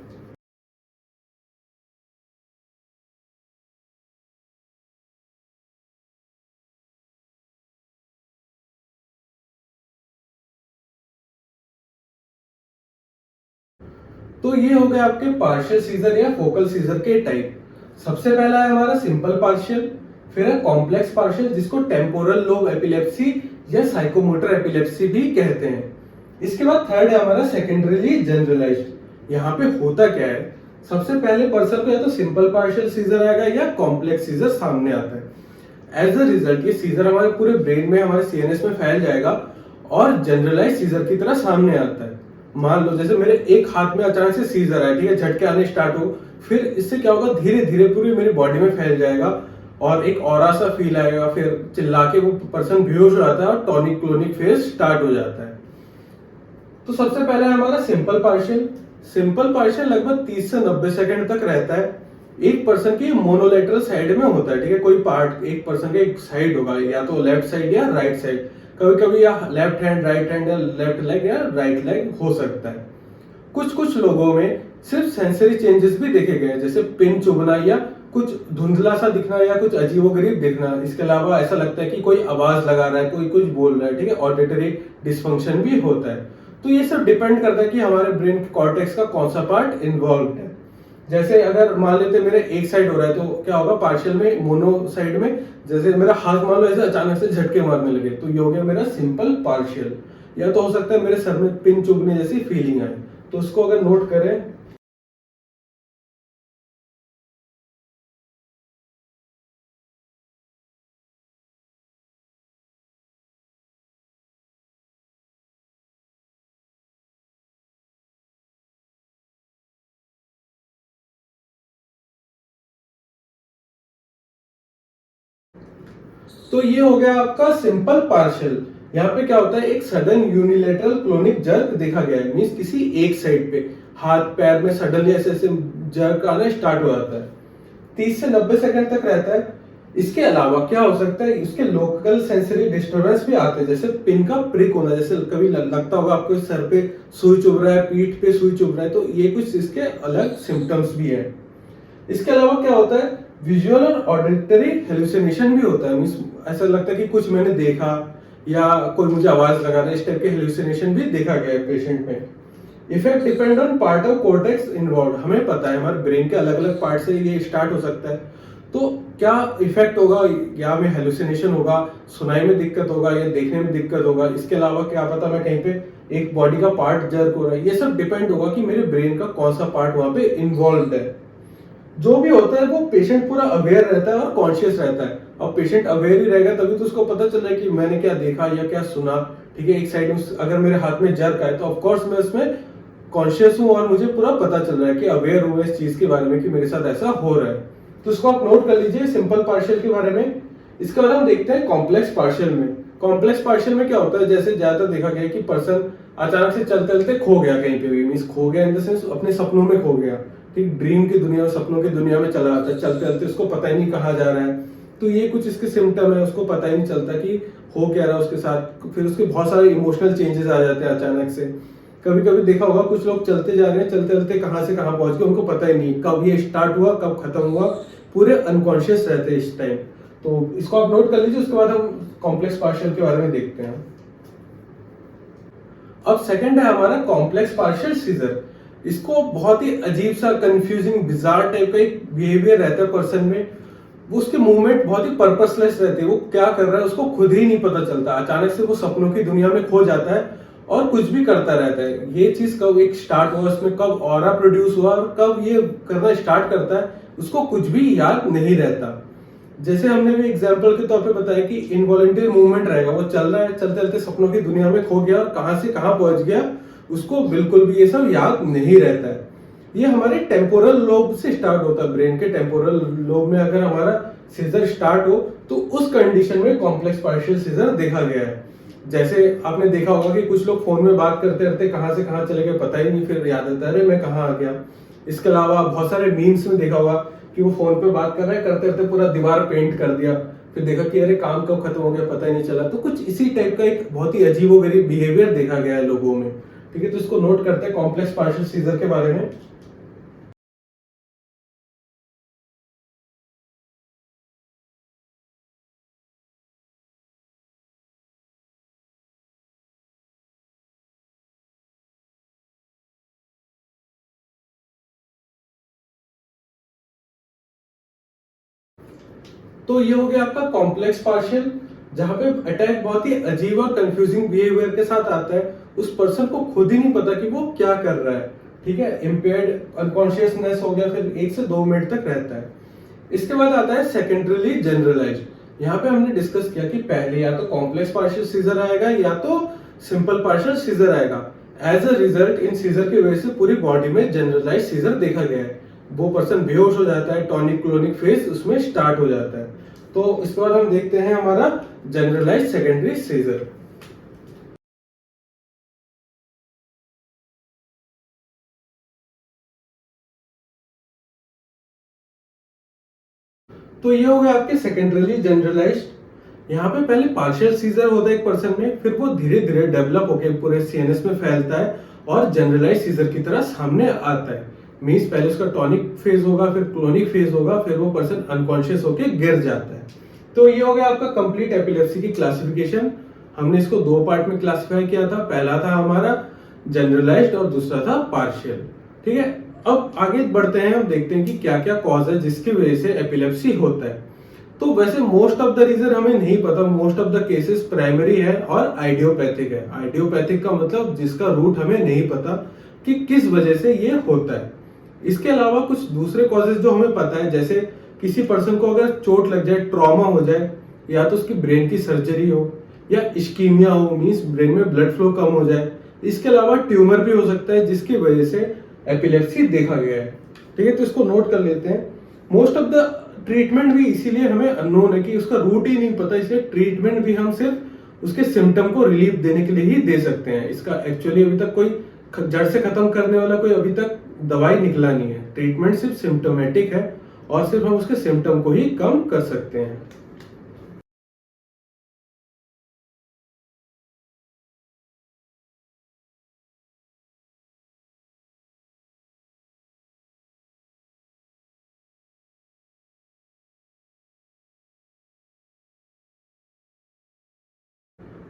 तो ये हो गया आपके पार्शियल सीजर या फोकल सीजर के टाइप। सबसे पहला है हमारा सिंपल पार्शियल, फिर है कॉम्प्लेक्स पार्शियल जिसको टेम्पोरल लोब एपिलेप्सी या साइकोमोटर एपिलेप्सी भी कहते हैं। इसके बाद थर्ड है हमारा सेकेंडरीली जनरलाइज्ड। यहाँ पे होता क्या है, सबसे पहले पर्सन को या तो सिंपल पार्शियल सीजर आएगा या कॉम्प्लेक्स सीजर सामने आता है। एज अ रिजल्ट ये सीजर हमारे पूरे ब्रेन में, हमारे सीएनएस में फैल जाएगा और जनरलाइज सीजर की तरह सामने आता है। मान लो जैसे मेरे एक हाथ में अचानक से सीजर है, ठीक है, झटके आने स्टार्ट हो, फिर इससे क्या होगा, धीरे धीरे पूरी मेरी बॉडी में फैल जाएगा और एक ऑरा सा फील आएगा, फिर चिल्ला के वो पर्सन बेहोश हो जाता है और टॉनिक क्लोनिक फेज स्टार्ट हो जाता है। तो सबसे पहले हमारा सिंपल पार्शियल। सिंपल पार्शियल लगभग 30 से 90 सेकंड तक रहता है। एक पर्सन की मोनोलेटरल साइड में होता है, ठीक है, कोई पार्ट एक पर्सन का एक साइड होगा, या तो लेफ्ट साइड या राइट साइड, कभी कभी या लेफ्ट हैंड राइट हैंड या लेफ्ट लेग या राइट लेग हो सकता है। कुछ कुछ लोगों में सिर्फ सेंसरी चेंजेस भी देखे गए, जैसे पिन चुभना या कुछ धुंधला सा दिखना या कुछ अजीबोगरीब दिखना। इसके अलावा ऐसा लगता है कि कोई आवाज लगा रहा है, कोई कुछ बोल रहा है, ठीक है, ऑडिटरी डिसफंक्शन भी होता है। तो ये सब डिपेंड करता है कि हमारे ब्रेन कॉर्टेक्स का कौन सा पार्ट इन्वॉल्व है। जैसे अगर मान लेते मेरे एक साइड हो रहा है तो क्या होगा, पार्शियल में मोनो साइड में, जैसे मेरा हाथ मान लो ऐसे अचानक से झटके मारने लगे, तो ये हो गया मेरा सिंपल पार्शियल। या तो हो सकता है मेरे सर में पिन चुभने जैसी फीलिंग आए, तो उसको अगर नोट करें। तो ये हो गया आपका सिंपल पार्शियल। यहाँ पे क्या होता है, एक सडन यूनिलेटरल क्लोनिक जर्क देखा गया है, मींस किसी एक साइड पे हाथ पैर में सडनली ऐसे ऐसे जर्क आना स्टार्ट हो जाता है। 30 से 90 सेकंड तक रहता है। इसके अलावा क्या हो सकता है, इसके लोकल सेंसरी डिस्टरबेंस भी आते हैं, जैसे पिन का प्रिक होना, जैसे कभी लगता होगा आपको सर पे सुई चुभ रहा है, पीठ पे सुई चुभ रहा है, तो ये कुछ इसके अलग सिम्टम्स भी है। इसके अलावा क्या होता है, विजुअल और ऑडिटरी हेलुसिनेशन भी होता है। मींस ऐसा लगता है कि कुछ मैंने देखा या कोई मुझे आवाज लगा रहा है, इस टाइप के हेलुसिनेशन भी देखा गया है पेशेंट में। Effect depend on part of cortex involve. हमें पता है हमारे ब्रेन के अलग अलग पार्ट से ये स्टार्ट हो सकता है, तो क्या इफेक्ट होगा, या में हेलुसिनेशन होगा, सुनाई में दिक्कत होगा या देखने में दिक्कत होगा, इसके अलावा क्या पता मैं कहीं पे एक बॉडी का पार्ट जर्क हो रहा है, ये सब डिपेंड होगा कि मेरे ब्रेन का कौन सा पार्ट वहां पे इन्वॉल्व है। जो भी होता है वो पेशेंट पूरा अवेयर रहता है और कॉन्शियस रहता है। अब पेशेंट अवेयर ही रहेगा तभी तो उसको पता चल रहा है कि मैंने क्या देखा या क्या सुना। ठीक है, एक साइड में अगर मेरे हाथ में जर्क आए तो ऑफकोर्स मैं उसमें कॉन्शियस हूँ और मुझे पूरा पता चल रहा है कि अवेयर हूँ इस चीज के बारे में कि मेरे साथ ऐसा हो रहा है। तो इसको आप नोट कर लीजिए सिंपल पार्शियल के बारे में। इसके बाद हम देखते हैं कॉम्प्लेक्स पार्शियल में। कॉम्प्लेक्स पार्शियल में क्या होता है, जैसे ज्यादातर देखा गया है कि पर्सन अचानक से चलते चलते खो गया कहीं पे भी, मीन्स खो गया इन द सेंस अपने सपनों में खो गया। ठीक, ड्रीम की दुनिया, सपनों की दुनिया में चला जाता है, चलते चलते उसको पता ही नहीं कहाँ जा रहा है। तो ये कुछ इसके सिम्टम है, उसको पता ही नहीं चलता कि हो क्या रहा है उसके साथ। फिर उसके बहुत सारे इमोशनल चेंजेस आ जाते हैं अचानक से। कभी कभी देखा होगा कुछ लोग चलते जा रहे हैं, चलते चलते कहाँ से कहाँ पहुंच गए उनको पता ही नहीं, कब ये स्टार्ट हुआ कब खत्म हुआ, पूरे अनकॉन्शियस रहते हैं इस टाइम। तो इसको आप नोट कर लीजिए। उसके बाद हम कॉम्प्लेक्स पार्शियल के बारे में देखते हैं। अब सेकंड है हमारा कॉम्प्लेक्स पार्शियल सीजर। इसको बहुत ही अजीब सा कंफ्यूजिंग बिजार टाइप का एक बिहेवियर रहता है पर्सन में। वो उसके मूवमेंट बहुत ही पर्पसलेस रहते हैं, वो क्या कर रहा है उसको खुद ही नहीं पता चलता। अचानक से वो सपनों की दुनिया में खो जाता है और कुछ भी करता रहता है। ये चीज कब एक स्टार्ट हुआ, उसमें कब ऑरा प्रोड्यूस हुआ और कब ये करना स्टार्ट करता है उसको कुछ भी याद नहीं रहता। जैसे हमने भी एग्जाम्पल के तौर पे बताया कि इनवॉलेंटरी मूवमेंट रहेगा, वो चल रहा है, चलते चलते सपनों की दुनिया में खो गया और कहां से कहां पहुंच गया उसको बिल्कुल भी ये सब याद नहीं रहता है। ये हमारे टेम्पोरल लोब से स्टार्ट होता है। ब्रेन के टेम्पोरल लोब में अगर हमारा सीजर स्टार्ट हो तो उस कंडीशन में कॉम्प्लेक्स पार्शियल सीजर देखा गया है। जैसे आपने देखा होगा कि कुछ लोग फोन में बात करते रहते कहां से कहां चले गए पता ही नहीं, फिर याद आता है अरे मैं कहाँ आ गया। इसके अलावा बहुत सारे मीम्स में देखा होगा कि वो फोन पे बात कर रहा है, करते करते पूरा दीवार पेंट कर दिया, फिर देखा कि अरे काम कब खत्म हो गया पता ही नहीं चला। तो कुछ इसी टाइप का एक बहुत ही अजीबोगरीब बिहेवियर देखा गया है लोगों में। ठीक है, तो इसको नोट करते हैं कॉम्प्लेक्स पार्शियल सीजर के बारे में। तो ये हो गया आपका कॉम्प्लेक्स पार्शियल, जहां पे अटैक बहुत ही अजीब और कंफ्यूजिंग बिहेवियर के साथ आता है। उस पर्सन को खुद ही नहीं पता कि वो क्या कर रहा है। ठीक है, इम्पेयर्ड अनकॉन्शियसनेस हो गया, फिर 1 से 2 मिनट तक रहता है। इसके बाद आता है सेकेंडरीली जनरलाइज। यहाँ पे हमने डिस्कस किया कि पहले या तो कॉम्प्लेक्स पार्शियल सीजर आएगा या तो सिंपल पार्शियल सीजर आएगा। As a result in seizure की वजह से पूरी बॉडी में जनरलाइज सीजर देखा गया है। वो पर्सन बेहोश हो जाता है, टॉनिक क्लोनिक फेज उसमें स्टार्ट हो जाता है। तो इसके बाद हम देखते हैं हमारा जनरलाइज सेकेंडरी सीजर। तो ये हो गया आपके सेकेंडरीली जनरलाइज्ड। यहाँ पे पहले पार्शियल सीजर होता है एक पर्सन में, फिर वो धीरे धीरे डेवलप होकर पूरे सीएनएस में फैलता है और जनरलाइज सीजर की तरह सामने आता है। मीन्स पहले उसका टॉनिक फेज होगा, फिर क्लोनिक फेज होगा, फिर वो पर्सन अनकॉन्शियस होकर गिर जाता है। तो ये हो गया आपका कंप्लीट एपिलेप्सी की क्लासिफिकेशन। हमने इसको 2 पार्ट में क्लासिफाई किया था। पहला था हमारा जनरलाइज्ड और दूसरा था पार्शियल। ठीक है, अब आगे बढ़ते हैं, हम देखते हैं कि क्या क्या कॉज है जिसकी वजह से एपिलेप्सी होता है। तो वैसे मोस्ट ऑफ द रीजन हमें नहीं पता। Most of the cases primary है और आइडियोपैथिक है। आइडियोपैथिक का मतलब जिसका रूट हमें नहीं पता कि किस वजह से ये होता है। इसके अलावा कुछ दूसरे कॉजेज जो हमें पता है, जैसे किसी पर्सन को अगर चोट लग जाए, ट्रॉमा हो जाए, या तो उसकी ब्रेन की सर्जरी हो या इश्कीमिया हो, मीन्स ब्रेन में ब्लड फ्लो कम हो जाए। इसके अलावा ट्यूमर भी हो सकता है जिसकी वजह से एपिलेप्सी देखा गया है। ठीक है, तो इसको नोट कर लेते हैं। मोस्ट ऑफ द ट्रीटमेंट भी इसीलिए हमें अननोन है कि उसका रूट ही नहीं पता, इसलिए ट्रीटमेंट भी हम सिर्फ उसके सिम्टम को रिलीफ देने के लिए ही दे सकते हैं। इसका एक्चुअली अभी तक कोई जड़ से खत्म करने वाला कोई अभी तक दवाई निकला नहीं है। ट्रीटमेंट सिर्फ सिम्टोमेटिक है और सिर्फ हम उसके सिम्टम को ही कम कर सकते हैं।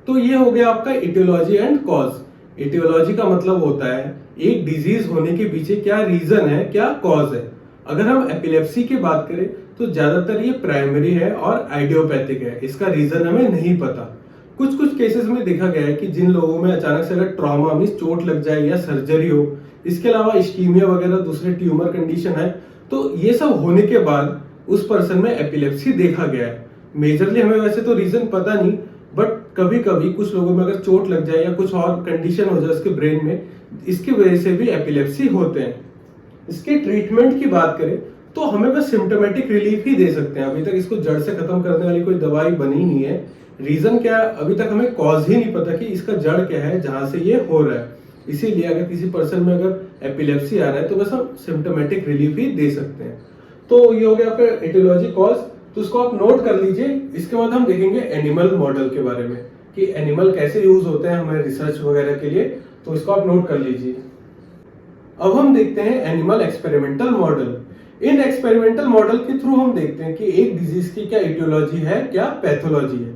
तो ये हो गया आपका इटियोलॉजी एंड कॉज। इटियोलॉजी का मतलब होता है एक डिजीज होने के पीछे क्या रीजन है, क्या कॉज है। अगर हम एपिलेप्सी की बात करें तो ज्यादातर ये प्राइमरी है और आइडियोपैथिक है, इसका रीजन हमें नहीं पता। कुछ कुछ केसेस में देखा गया है कि जिन लोगों में अचानक से अगर ट्रॉमा मीन चोट लग जाए या सर्जरी हो, इसके अलावा इस्कीमिया वगैरह दूसरे ट्यूमर कंडीशन है, तो ये सब होने के बाद उस पर्सन में एपिलेप्सी देखा गया है। मेजरली हमें वैसे तो रीजन पता नहीं, बट कभी कभी कुछ लोगों में अगर चोट लग जाए या कुछ और कंडीशन हो जाए उसके ब्रेन में, इसकी वजह से भी एपिलेप्सी होते हैं। इसके ट्रीटमेंट की बात करें तो हमें बस सिम्टोमेटिक रिलीफ ही दे सकते हैं। अभी तक इसको जड़ से खत्म करने वाली कोई दवाई बनी नहीं है। रीजन क्या है अभी तक हमें कॉज ही नहीं पता कि इसका जड़ क्या है जहां से ये हो रहा है। इसीलिए अगर किसी पर्सन में अगर एपिलेप्सी आ रहा है तो बस हम सिम्टोमेटिक रिलीफ ही दे सकते हैं। तो ये हो गया आपका एटियोलॉजी कॉज, तो इसको आप नोट कर लीजिए। इसके बाद हम देखेंगे एनिमल मॉडल के बारे में कि एनिमल कैसे यूज होते हैं हमारे रिसर्च वगैरह के लिए, तो इसको आप नोट कर लीजिए। अब हम देखते हैं animal experimental model. In experimental model के थ्रू हम देखते हैं कि एक डिजीज की क्या इटियोलॉजी है, क्या पैथोलॉजी है।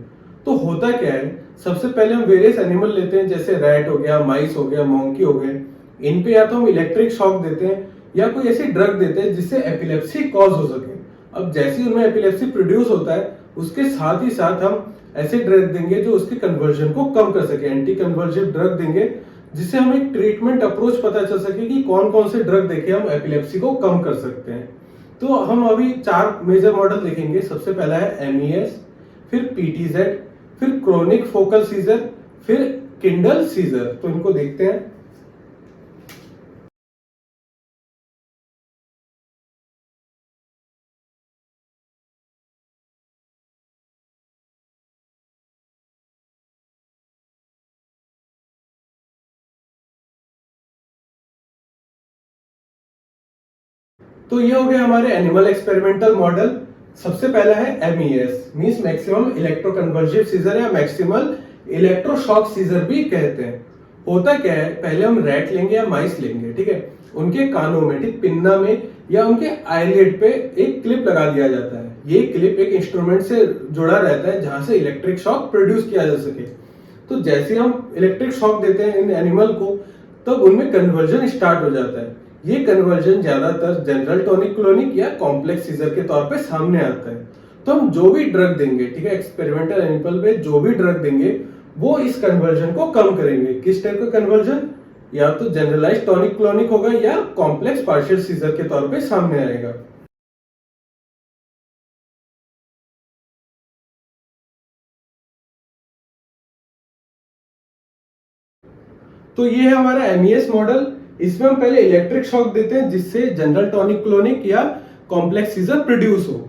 तो होता क्या है, सबसे पहले हम वेरियस एनिमल लेते हैं, जैसे रैट हो गया, माइस हो गया, मोंकी हो गए। इन पे या तो हम इलेक्ट्रिक शॉक देते हैं या कोई ऐसी ड्रग देते हैं जिससे एपिलेप्सी कॉज हो सके। अब जैसे ही उनमें एपिलेप्सी प्रोड्यूस होता है उसके साथ ही साथ हम ऐसे ड्रग देंगे जो उसके कन्वर्जन को कम कर सके, एंटी कन्वर्जिव ड्रग देंगे, जिससे हमें एक ट्रीटमेंट अप्रोच पता चल सके कि कौन कौन से ड्रग देके हम एपिलेप्सी को कम कर सकते हैं। तो हम अभी 4 मेजर मॉडल देखेंगे। सबसे पहला है एमईएस, फिर पीटीजेड, फिर क्रोनिक फोकल सीजर, फिर किंडल सीजर। तो इनको देखते हैं। तो ये हो गया हमारे एनिमल एक्सपेरिमेंटल मॉडल। सबसे पहला है एमईएस, मींस मैक्सिमम इलेक्ट्रोकन्वर्जिव सीजर या मैक्सिमल इलेक्ट्रोशॉक सीजर भी कहते हैं। होता क्या है, पहले हम रैट लेंगे या माइस लेंगे, ठीक है, उनके कानों में, ठीक पिन्ना में या उनके आईलिड पे एक क्लिप लगा दिया जाता है। ये क्लिप एक इंस्ट्रूमेंट से जुड़ा रहता है जहां से इलेक्ट्रिक शॉक प्रोड्यूस किया जा सके। तो जैसे हम इलेक्ट्रिक शॉक देते हैं इन एनिमल को, तब उनमें कन्वर्जन स्टार्ट हो जाता है। ये कन्वर्जन ज्यादातर जनरल टॉनिक क्लोनिक या कॉम्प्लेक्स सीजर के तौर पे सामने आता है। तो हम जो भी ड्रग देंगे, ठीक है, एक्सपेरिमेंटल एनिमल पे जो भी ड्रग देंगे वो इस कन्वर्जन को कम करेंगे। किस टाइप का कन्वर्जन, या तो जनरलाइज टॉनिक क्लोनिक होगा या कॉम्प्लेक्स पार्शियल सीजर के तौर पे सामने आएगा। तो ये है हमारा एमईएस मॉडल। इसमें हम पहले इलेक्ट्रिक शॉक देते हैं जिससे जनरल टॉनिक क्लोनिक या कॉम्प्लेक्स सीजर प्रोड्यूस हो।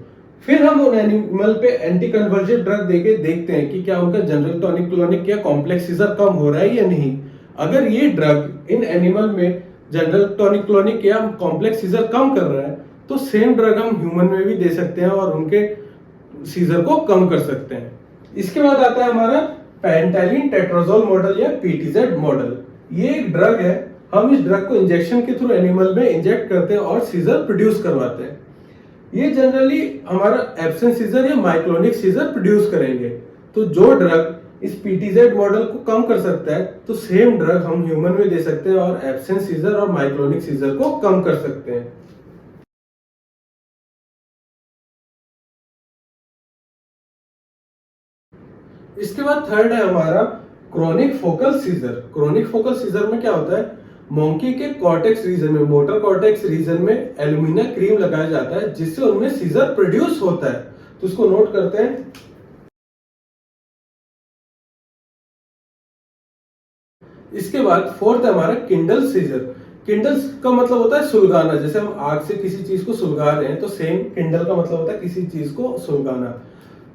फिर हम उन एनिमल पे एंटी कन्वर्जिव ड्रग देके देखते हैं कि क्या उनका जनरल टॉनिक क्लोनिक या कॉम्प्लेक्स सीजर कम हो रहा है या नहीं। अगर ये ड्रग इन एनिमल में जनरल टॉनिक क्लोनिक या कॉम्प्लेक्स सीजर कम कर रहा है तो सेम ड्रग हम ह्यूमन में भी दे सकते हैं और उनके सीजर को कम कर सकते हैं। इसके बाद आता है हमारा पेंटाइलिन टेट्राजोल मॉडल या पीटीजेड मॉडल। ये एक ड्रग है, हम इस ड्रग को इंजेक्शन के थ्रू एनिमल में इंजेक्ट करते हैं और सीजर प्रोड्यूस करवाते हैं। ये जनरली हमारा एब्सेंट सीजर या माइक्लोनिक सीजर प्रोड्यूस करेंगे। तो जो ड्रग इस पीटीजेड मॉडल को कम कर सकता है तो सेम ड्रग हम ह्यूमन में दे सकते हैं और एब्सेंट सीजर और माइक्लोनिक सीजर को कम कर सकते हैं। इसके बाद थर्ड है हमारा chronic focal scissor. Chronic focal scissor में क्या होता है, मोंकी के कॉर्टेक्स रीजन में, मोटर कॉर्टेक्स रीजन में एल्यूमिना क्रीम लगाया जाता है जिससे उनमें सीजर प्रोड्यूस होता है। तो इसको नोट करते हैं। इसके बाद फोर्थ है हमारा किंडल सीजर। किंडल का मतलब होता है सुलगाना। जैसे हम आग से किसी चीज को सुलगा रहे हैं तो सेम किंडल का मतलब होता है किसी चीज को सुलगाना।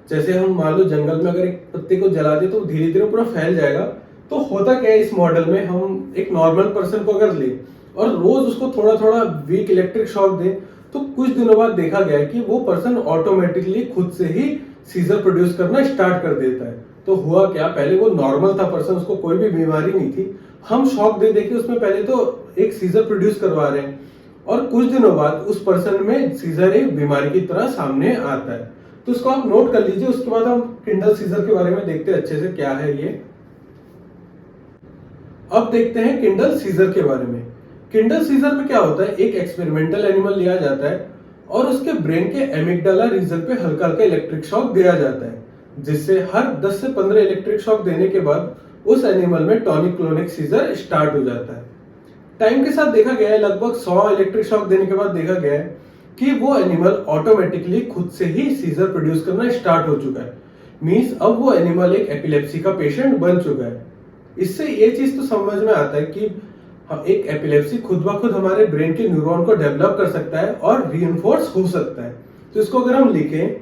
जैसे हम मान लो जंगल में अगर एक पत्ते को जला दे तो धीरे धीरे पूरा फैल जाएगा। तो होता क्या है, इस मॉडल में हम एक नॉर्मल पर्सन को अगर ले और रोज उसको थोड़ा थोड़ा वीक इलेक्ट्रिक शॉक दे तो कुछ दिनों बाद देखा गया कि वो पर्सन ऑटोमेटिकली खुद से ही सीजर प्रोड्यूस करना स्टार्ट कर देता है। तो हुआ क्या, पहले वो नॉर्मल था पर्सन, उसको कोई भी बीमारी नहीं थी, हम शॉक दे के उसमें पहले तो एक सीजर प्रोड्यूस करवा रहे हैं और कुछ दिनों बाद उस पर्सन में सीजर एक बीमारी की तरह सामने आता है। तो इसको आप नोट कर लीजिए। उसके बाद हम किंडल सीजर के बारे में देखते हैं अच्छे से क्या है ये। अब देखते हैं किंडल सीजर के बारे में। किंडल सीजर में क्या होता है, एक एक्सपेरिमेंटल एनिमल लिया जाता है और उसके ब्रेन के एमिगडाला रीजन पे हल्का हल्का इलेक्ट्रिक शॉक दिया जाता है, जिससे हर 10 से 15 इलेक्ट्रिक शॉक देने के बाद उस एनिमल में टॉनिक क्लोनिक सीजर स्टार्ट हो जाता है। टाइम के साथ देखा गया है, लगभग 100 इलेक्ट्रिक शॉक देने के बाद देखा गया है कि वो एनिमल ऑटोमेटिकली खुद से ही सीजर प्रोड्यूस करना स्टार्ट हो चुका है। मींस अब वो एनिमल एक एपिलेप्सी का पेशेंट बन चुका है। इससे ये चीज तो समझ में आता है कि एक एपिलेप्सी खुद ब खुद हमारे ब्रेन के न्यूरॉन को डेवलप कर सकता है और रीइंफोर्स हो सकता है। तो इसको अगर हम लिखें,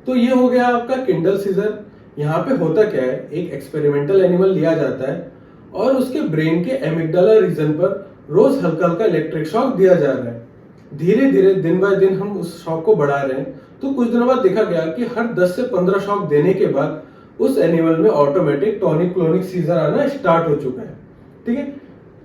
तो ये हो गया आपका किंडल सीजर। यहाँ पे होता क्या है, एक एक्सपेरिमेंटल एनिमल लिया जाता है और उसके ब्रेन के एमिगडाला रीजन पर रोज हल्का हल्का इलेक्ट्रिक शॉक दिया जा रहा है। धीरे धीरे दिन बाय दिन हम उस शॉक को बढ़ा रहे हैं। तो कुछ दिनों बाद देखा गया कि हर 10 से 15 शॉक देने के बाद उस एनिमल में ऑटोमेटिक टॉनिक क्लोनिक सीजर आना स्टार्ट हो चुका है। ठीक है,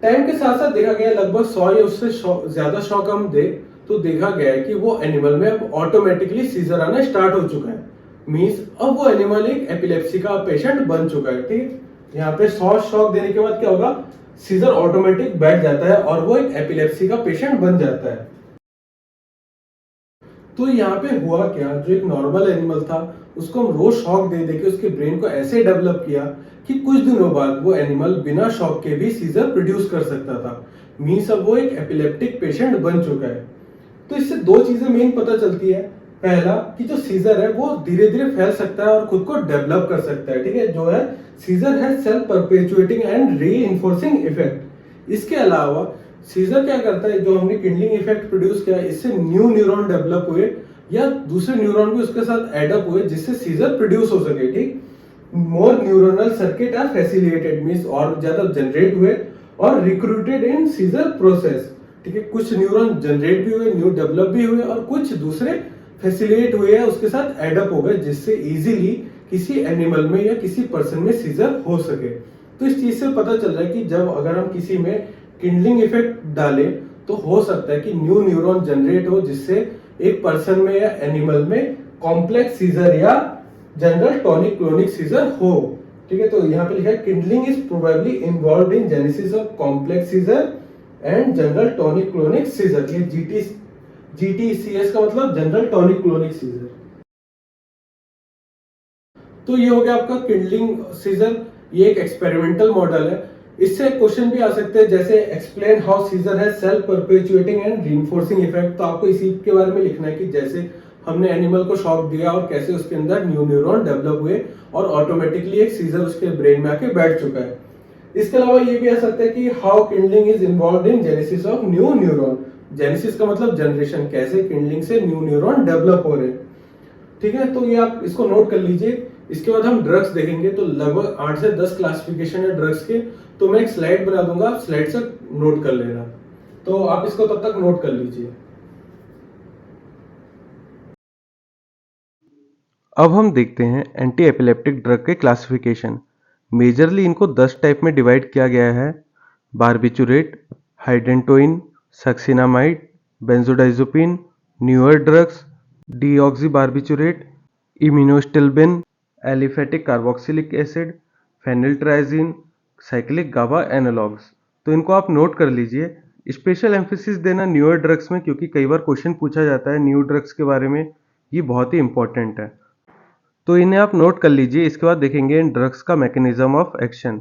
टाइम के साथ साथ देखा गया लगभग 100 या उससे ज्यादा शॉक हम दे तो देखा गया है कि वो एनिमल में अब ऑटोमेटिकली सीजर आना स्टार्ट हो चुका है। मींस अब वो एनिमल एक एपिलेप्सी का पेशेंट बन चुका है। ठीक है, यहाँ पे 100 शॉक देने के बाद क्या होगा, सीजर ऑटोमेटिक बैठ जाता है और वो एक एपिलेप्सी का पेशेंट बन जाता है। तो यहाँ पे हुआ क्या, जो एक नॉर्मल एनिमल था उसको हम रोज शॉक दे के उसके ब्रेन को ऐसे डेवलप किया कि कुछ दिनों बाद वो एनिमल बिना शॉक के भी सीजर प्रोड्यूस कर सकता था। मींस अब वो एक एपिलेप्टिक पेशेंट बन चुका है। तो इससे दो चीजें मेन पता चलती है। पहला कि जो सीजर है वो धीरे धीरे फैल सकता है और खुद को डेवलप कर सकता है। ठीक है, जो है सीजर है self perpetuating and reinforcing effect. इसके अलावा सीजर क्या करता है, जो हमने किंडलिंग इफेक्ट प्रोड्यूस किया, इससे न्यू न्यूरॉन डेवलप हुए या दूसरे न्यूरॉन भी उसके साथ एडअप हुए जिससे सीजर प्रोड्यूस हो सके। ठीक, more neuronal circuit are facilitated, means और ज्यादा जनरेट हुए और रिक्रूटेड इन सीजर प्रोसेस। ठीक है, कुछ न्यूरॉन जनरेट भी हुए, न्यू डेवलप भी हुए और कुछ दूसरे फैसिलिटेट हुए या उसके साथ एडअप हो गए जिससे इजीली किसी एनिमल में या किसी पर्सन में सीजर हो सके। तो इस चीज से पता चल रहा है कि जब अगर हम किसी में किंडलिंग इफेक्ट डालें तो हो सकता है कि न्यू न्यूरॉन जनरेट हो जिससे एक पर्सन में या एनिमल में कॉम्प्लेक्स सीजर या जनरल टॉनिक क्लोनिक सीजर हो। ठीक है, तो यहाँ पे लिखा है kindling is probably involved in genesis of complex seizure and general tonic clonic seizure. ये जीटीसीएस का मतलब जनरल टॉनिक क्लोनिक सीजर। तो ये हो गया आपका किंडलिंग सीजर। ये एक एक्सपेरिमेंटल मॉडल है। इससे क्वेश्चन भी आ सकते हैं जैसे एक्सप्लेन हाउ सीजर है self perpetuating and reinforcing effect. तो आपको इसी के बारे में लिखना है कि जैसे हमने एनिमल को शॉक दिया और कैसे उसके अंदर न्यू न्यूरॉन डेवलप हुए और ऑटोमेटिकली एक सीजर उसके ब्रेन में आके बैठ चुका है। इसके अलावा ये भी आ सकता है कि how Kindling is involve in genesis of new neuron. Genesis का मतलब जनरेशन, कैसे किंडलिंग से न्यू न्यूरॉन डेवलप हो रहे हैं। ठीक है, तो ये आप इसको नोट कर लीजिए। इसके बाद हम ड्रग्स देखेंगे। तो लगभग 8 से 10 क्लासिफिकेशन है ड्रग्स के। तो मैं एक स्लाइड बना दूंगा, आप स्लाइड से नोट कर लेना। तो आप इसको तब तक नोट कर लीजिए। अब हम देखते हैं एंटी एपिलेप्टिक ड्रग के क्लासिफिकेशन। मेजरली इनको 10 टाइप में डिवाइड किया गया है: barbiturate, hydantoin, succinimide, benzodiazepine, newer drugs, deoxybarbiturate, iminostilbene, aliphatic carboxylic acid, phenyltriazine, cyclic GABA analogues. तो इनको आप नोट कर लीजिए। स्पेशल एम्फेसिस देना न्यूअर ड्रग्स में, क्योंकि कई बार क्वेश्चन पूछा जाता है न्यू ड्रग्स के बारे में, ये बहुत ही इंपॉर्टेंट है। तो इन्हें आप नोट कर लीजिए। इसके बाद देखेंगे इन ड्रग्स का मैकेनिज्म ऑफ एक्शन।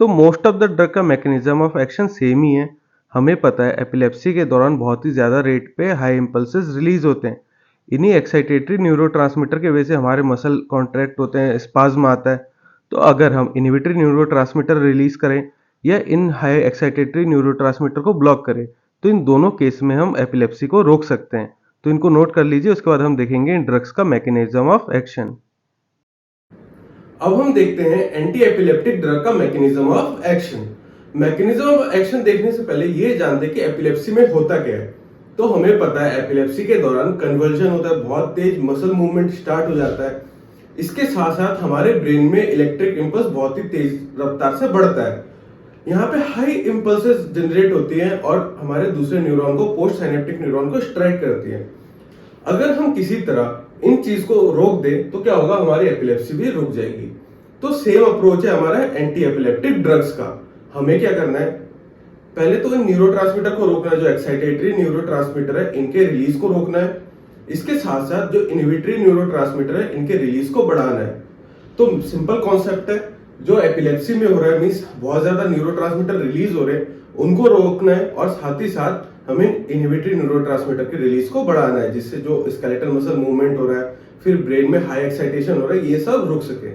तो मोस्ट ऑफ द ड्रग का मैकेनिज्म ऑफ एक्शन सेम ही है। हमें पता है एपिलेप्सी के दौरान बहुत ही ज़्यादा रेट पे हाई इम्पल्सेस रिलीज होते हैं। इन्हीं एक्साइटेटरी न्यूरोट्रांसमीटर की वजह से हमारे मसल कॉन्ट्रैक्ट होते हैं, स्पाज्म आता है। तो अगर हम इनहिबिटरी न्यूरोट्रांसमीटर रिलीज करें या इन हाई एक्साइटेटरी न्यूरोट्रांसमीटर को ब्लॉक करें, तो इन दोनों केस में हम एपिलेप्सी को रोक सकते हैं। तो इनको नोट कर लीजिए, उसके बाद हम देखेंगे इन ड्रग्स का मैकेनिज्म ऑफ एक्शन। अब हम देखते हैं एंटी एपिलेप्टिक ड्रग का mechanism of action. Mechanism of action देखने से पहले ये जानते हैं कि एपिलेप्सी में होता क्या है। तो हमें पता है एपिलेप्सी के दौरान कन्वर्जन होता है, बहुत तेज मसल मूवमेंट स्टार्ट हो जाता है। इसके साथ साथ हमारे ब्रेन में इलेक्ट्रिक इंपल्स बहुत ही तेज रफ्तार से बढ़ता है। यहाँ पे हाई इंपल्सेस जनरेट होती हैं और हमारे दूसरे न्यूरॉन को, पोस्ट साइनेप्टिक न्यूरॉन को स्ट्राइक करती हैं। अगर हम किसी तरह इन चीज को रोक दें तो क्या होगा, हमारी एपिलेप्सी भी रुक जाएगी। तो सेम अप्रोच है हमारा एंटी एपिलेप्टिक ड्रग्स का। हमें क्या करना है, पहले तो इन न्यूरोट्रांसमीटर को रोकना है, जो एक्साइटेटरी न्यूरोट्रांसमीटर है इनके रिलीज को रोकना है। इसके साथ साथ जो इनहिबिटरी न्यूरोट्रांसमीटर है इनके रिलीज को बढ़ाना है। तो सिंपल कॉन्सेप्ट है, जो एपिलेप्सी में हो रहा है मींस बहुत ज्यादा न्यूरोट्रांसमीटर रिलीज हो रहे हैं, उनको रोकना है और साथ ही साथ हमें इनहिबिटरी न्यूरोट्रांसमीटर के रिलीज को बढ़ाना है, जिससे जो स्केलेटल मसल मूवमेंट हो रहा है, फिर ब्रेन में हाई एक्साइटेशन हो रहा है, ये सब रुक सके।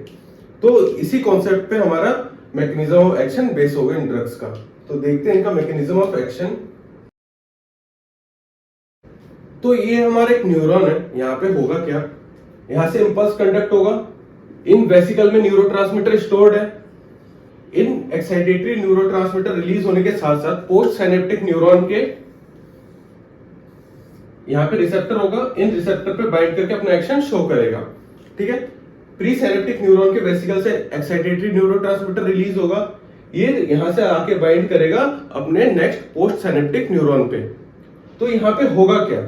तो इसी कॉन्सेप्ट पे हमारा मैकेनिज्म ऑफ एक्शन बेस होगा इन ड्रग्स का। तो देखते हैं इनका मैकेनिज्म ऑफ एक्शन। तो ये हमारा एक न्यूरॉन है, यहाँ पे होगा क्या, यहाँ से इंपल्स कंडक्ट होगा, इन वेसिकल में न्यूरोट्रांसमीटर स्टोर्ड है, इन एक्साइटेटरी न्यूरोट्रांसमीटर रिलीज होने के साथ साथ पोस्ट साइनेप्टिक न्यूरॉन के यहाँ पे रिसेप्टर होगा, इन रिसेप्टर पे बाइंड करके अपना एक्शन शो करेगा। ठीक है, प्री साइनेप्टिक न्यूरॉन के वेसिकल से एक्साइटेटरी न्यूरोट्रांसमीटर रिलीज होगा, ये यहां से आके बाइंड करेगा अपने नेक्स्ट पोस्ट साइनेप्टिक न्यूरॉन पे। तो यहाँ पे होगा क्या,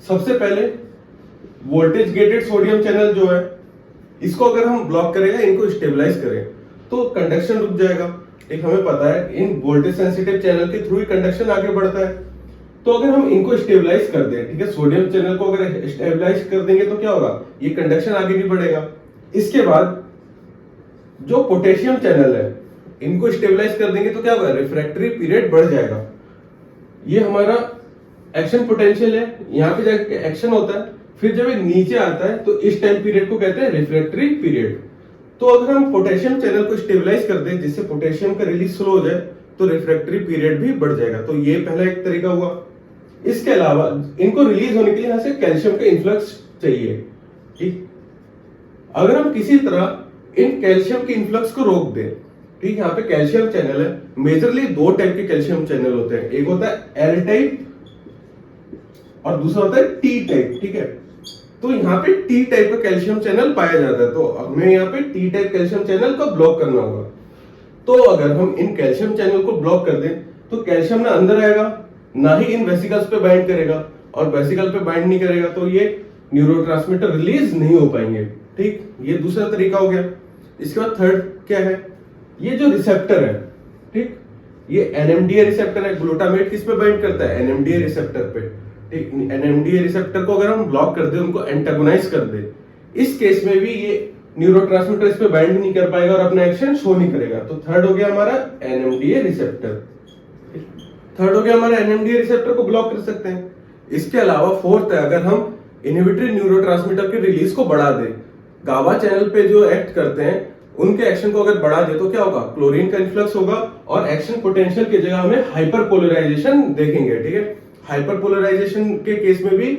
सबसे पहले वोल्टेज गेटेड सोडियम चैनल जो है इसको अगर हम ब्लॉक करें या इनको स्टेबलाइज करें तो कंडक्शन रुक जाएगा। एक हमें पता है इन वोल्टेज सेंसिटिव चैनल के थ्रू ही कंडक्शन आगे बढ़ता है। तो अगर हम इनको स्टेबलाइज कर दें, ठीक है, सोडियम चैनल को अगर स्टेबलाइज कर देंगे तो क्या होगा, ये कंडक्शन आगे नहीं बढ़ेगा। इसके बाद जो पोटेशियम चैनल है इनको स्टेबलाइज कर देंगे तो क्या होगा, रिफ्रैक्टरी पीरियड बढ़ जाएगा। ये हमारा एक्शन पोटेंशियल है, यहाँ पे जाके एक्शन होता है, फिर जब ये नीचे आता है तो इस टाइम पीरियड को कहते हैं रिफ्रैक्टरी पीरियड। तो अगर हम पोटेशियम चैनल को स्टेबलाइज कर दें जिससे पोटेशियम का रिलीज स्लो हो जाए तो रिफ्रैक्टरी पीरियड भी बढ़ जाएगा। तो ये पहला एक तरीका हुआ। इसके अलावा इनको रिलीज होने के लिए यहाँ से कैल्शियम का इन्फ्लक्स चाहिए। ठीक, अगर हम किसी तरह इन कैल्शियम के इन्फ्लक्स को रोक दें, ठीक, यहाँ पे कैल्शियम चैनल है, मेजरली दो टाइप के कैल्शियम चैनल होते हैं, एक होता है एल टाइप और दूसरा होता है टी टाइप। ठीक है, तो यहाँ पे टी टाइप का कैल्शियम चैनल पाया जाता है, तो हमें यहाँ पे टी टाइप कैल्शियम चैनल को ब्लॉक करना होगा। तो अगर हम इन कैल्शियम चैनल को ब्लॉक कर दें तो कैल्शियम ना अंदर आएगा, ना ही इन वेसिकल्स पे बाइंड करेगा, और वेसिकल पे बाइंड नहीं करेगा तो ये न्यूरोट्रांसमीटर रिलीज नहीं हो पाएंगे। ठीक, ये दूसरा तरीका हो गया। इसके बाद थर्ड क्या है, ये जो रिसेप्टर है, ठीक, ये एनएमडीए रिसेप्टर है। ग्लूटामेट किस पे बाइंड करता है, एनएमडीए रिसेप्टर पे। ठीक, एनएमडीए रिसेप्टर को अगर हम ब्लॉक कर दे, उनको एंटागोनाइज कर दे, इस केस में भी ये न्यूरोट्रांसमीटर इस पे बाइंड नहीं कर पाएगा और अपना एक्शन शो नहीं करेगा। तो थर्ड हो गया हमारा एनएमडीए रिसेप्टर। थर्ड हो गया हमारा एनएमडीए रिसेप्टर को ब्लॉक कर सकते हैं। इसके अलावा फोर्थ है, अगर हम इनहिबिटरी न्यूरोट्रांसमीटर के रिलीज को बढ़ा दे, गाबा चैनल पे जो एक्ट करते हैं उनके एक्शन को अगर बढ़ा दे तो क्या होगा, क्लोरीन का इन्फ्लक्स होगा और एक्शन पोटेंशियल की जगह हमें हाइपरपोलराइजेशन देखेंगे। ठीक है, हाइपरपोलराइजेशन के केस में भी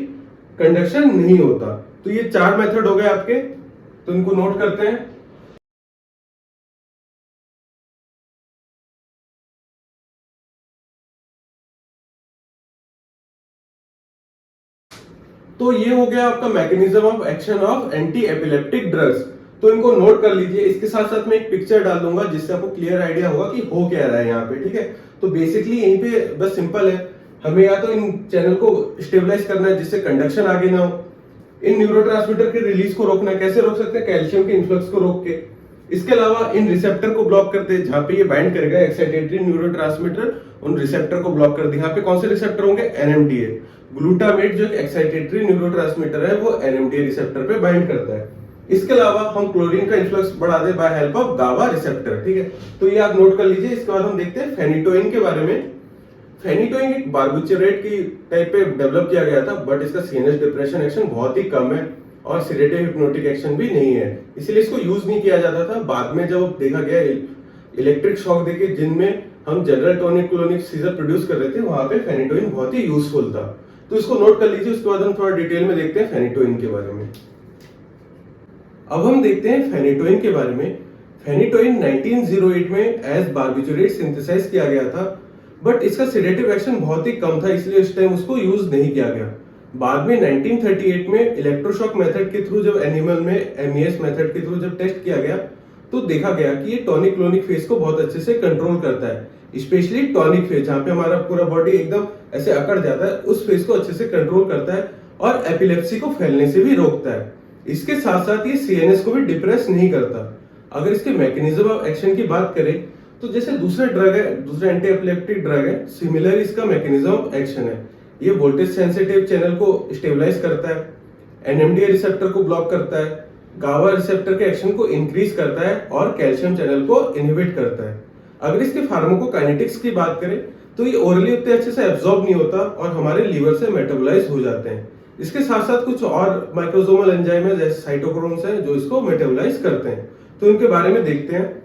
कंडक्शन नहीं होता। तो ये चार मेथड हो गए आपके, तो इनको नोट करते हैं। तो ये हो गया आपका mechanism of action of anti epileptic drugs. तो इनको नोट कर लीजिए। इसके साथ साथ मैं एक पिक्चर डाल दूंगा जिससे आपको क्लियर आइडिया होगा कि हो क्या रहा है यहाँ पे। ठीक है, तो बेसिकली यहीं पे बस सिंपल है, हमें या तो इन चैनल को स्टेबलाइज करना है जिससे कंडक्शन आगे ना हो, इन न्यूरोट्रांसमीटर के रिलीज को रोकना है। कैसे रोक सकते हैं, कैल्शियम के इन्फ्लक्स को रोक के। इसके अलावा इन रिसेप्टर को ब्लॉक करते हैं, जहां पे ये बाइंड करेगा एक्साइटेटरी न्यूरोट्रांसमीटर, उन रिसेप्टर को ब्लॉक कर दिया। यहाँ पे कौन से रिसेप्टर होंगे, एनएमडीए। ग्लूटामेट जो एक्साइटेटरी न्यूरोट्रांसमीटर है वो एनएमडीए रिसेप्टर पे बाइंड करता है। इसके अलावा हम क्लोरीन का इन्फ्लक्स बढ़ा दे by help of GABA receptor. ठीक है, तो ये आप नोट कर लीजिए। इसके बाद हम देखते हैं फेनिटोइन के बारे में। फेनिटोइन एक बार्बिचुरेट की टाइप पे डेवलप किया गया था, बट इसका सीएनएस डिप्रेशन एक्शन बहुत ही कम है और सिडेटिव हिप्नोटिक एक्शन भी नहीं है, इसीलिए इसको यूज नहीं किया जाता था। बाद में जब देखा गया इलेक्ट्रिक शॉक देके जिनमें हम general tonic clonic scissor produce कर रहे थे, वहां पे फेनिटोइन बहुत ही यूजफुल था। तो इसको नोट कर लीजिए, उसके बाद हम थोड़ा डिटेल में देखते हैं फेनिटोइन के बारे में। अब हम देखते हैं फेनिटोइन के बारे में। फेनिटोइन 1908 में एज बार्बिचुरेट सिंथेसाइज किया गया था, बट इसका सिडेटिव एक्शन बहुत ही कम था, इसलिए उस टाइम उसको यूज नहीं किया गया। बाद में 1938 में इलेक्ट्रोशॉक मेथड के थ्रू जब एनिमल में एमईएस मेथड के थ्रू जब टेस्ट किया गया, तो देखा गया कि ये टॉनिक क्लोनिक फेज को बहुत अच्छे से कंट्रोल करता है। स्पेशली टॉनिक फेज, जहाँ पे हमारा पूरा बॉडी एकदम ऐसे अकड़ जाता है, उस फेज को अच्छे से कंट्रोल करता है और एपिलेप्सी को फैलने से भी रोकता है। इसके साथ साथ ये सीएनएस को भी डिप्रेस नहीं करता। अगर इसके मैकेनिज्म ऑफ एक्शन की बात करें, तो जैसे दूसरे ड्रग है, दूसरे एंटी एपिलेप्टिक ड्रग है, सिमिलर इसका मैकेनिज्म ऑफ एक्शन है। ये वोल्टेज सेंसिटिव चैनल को स्टेबलाइज करता है, एनएमडीए रिसेप्टर को ब्लॉक करता है, गावा रिसेप्टर के एक्शन को इंक्रीज करता है और कैल्शियम चैनल को इनहिबिट करता है। अगर इसके फार्माकोकाइनेटिक्स की बात करें, तो ये ओरली उतने अच्छे से एब्जॉर्ब नहीं होता और हमारे लीवर से मेटाबोलाइज हो जाते हैं। इसके साथ साथ कुछ और माइक्रोसोमल एंजाइम है, जैसे साइटोक्रोम्स हैं, जो इसको मेटाबोलाइज करते हैं। तो इनके बारे में देखते हैं।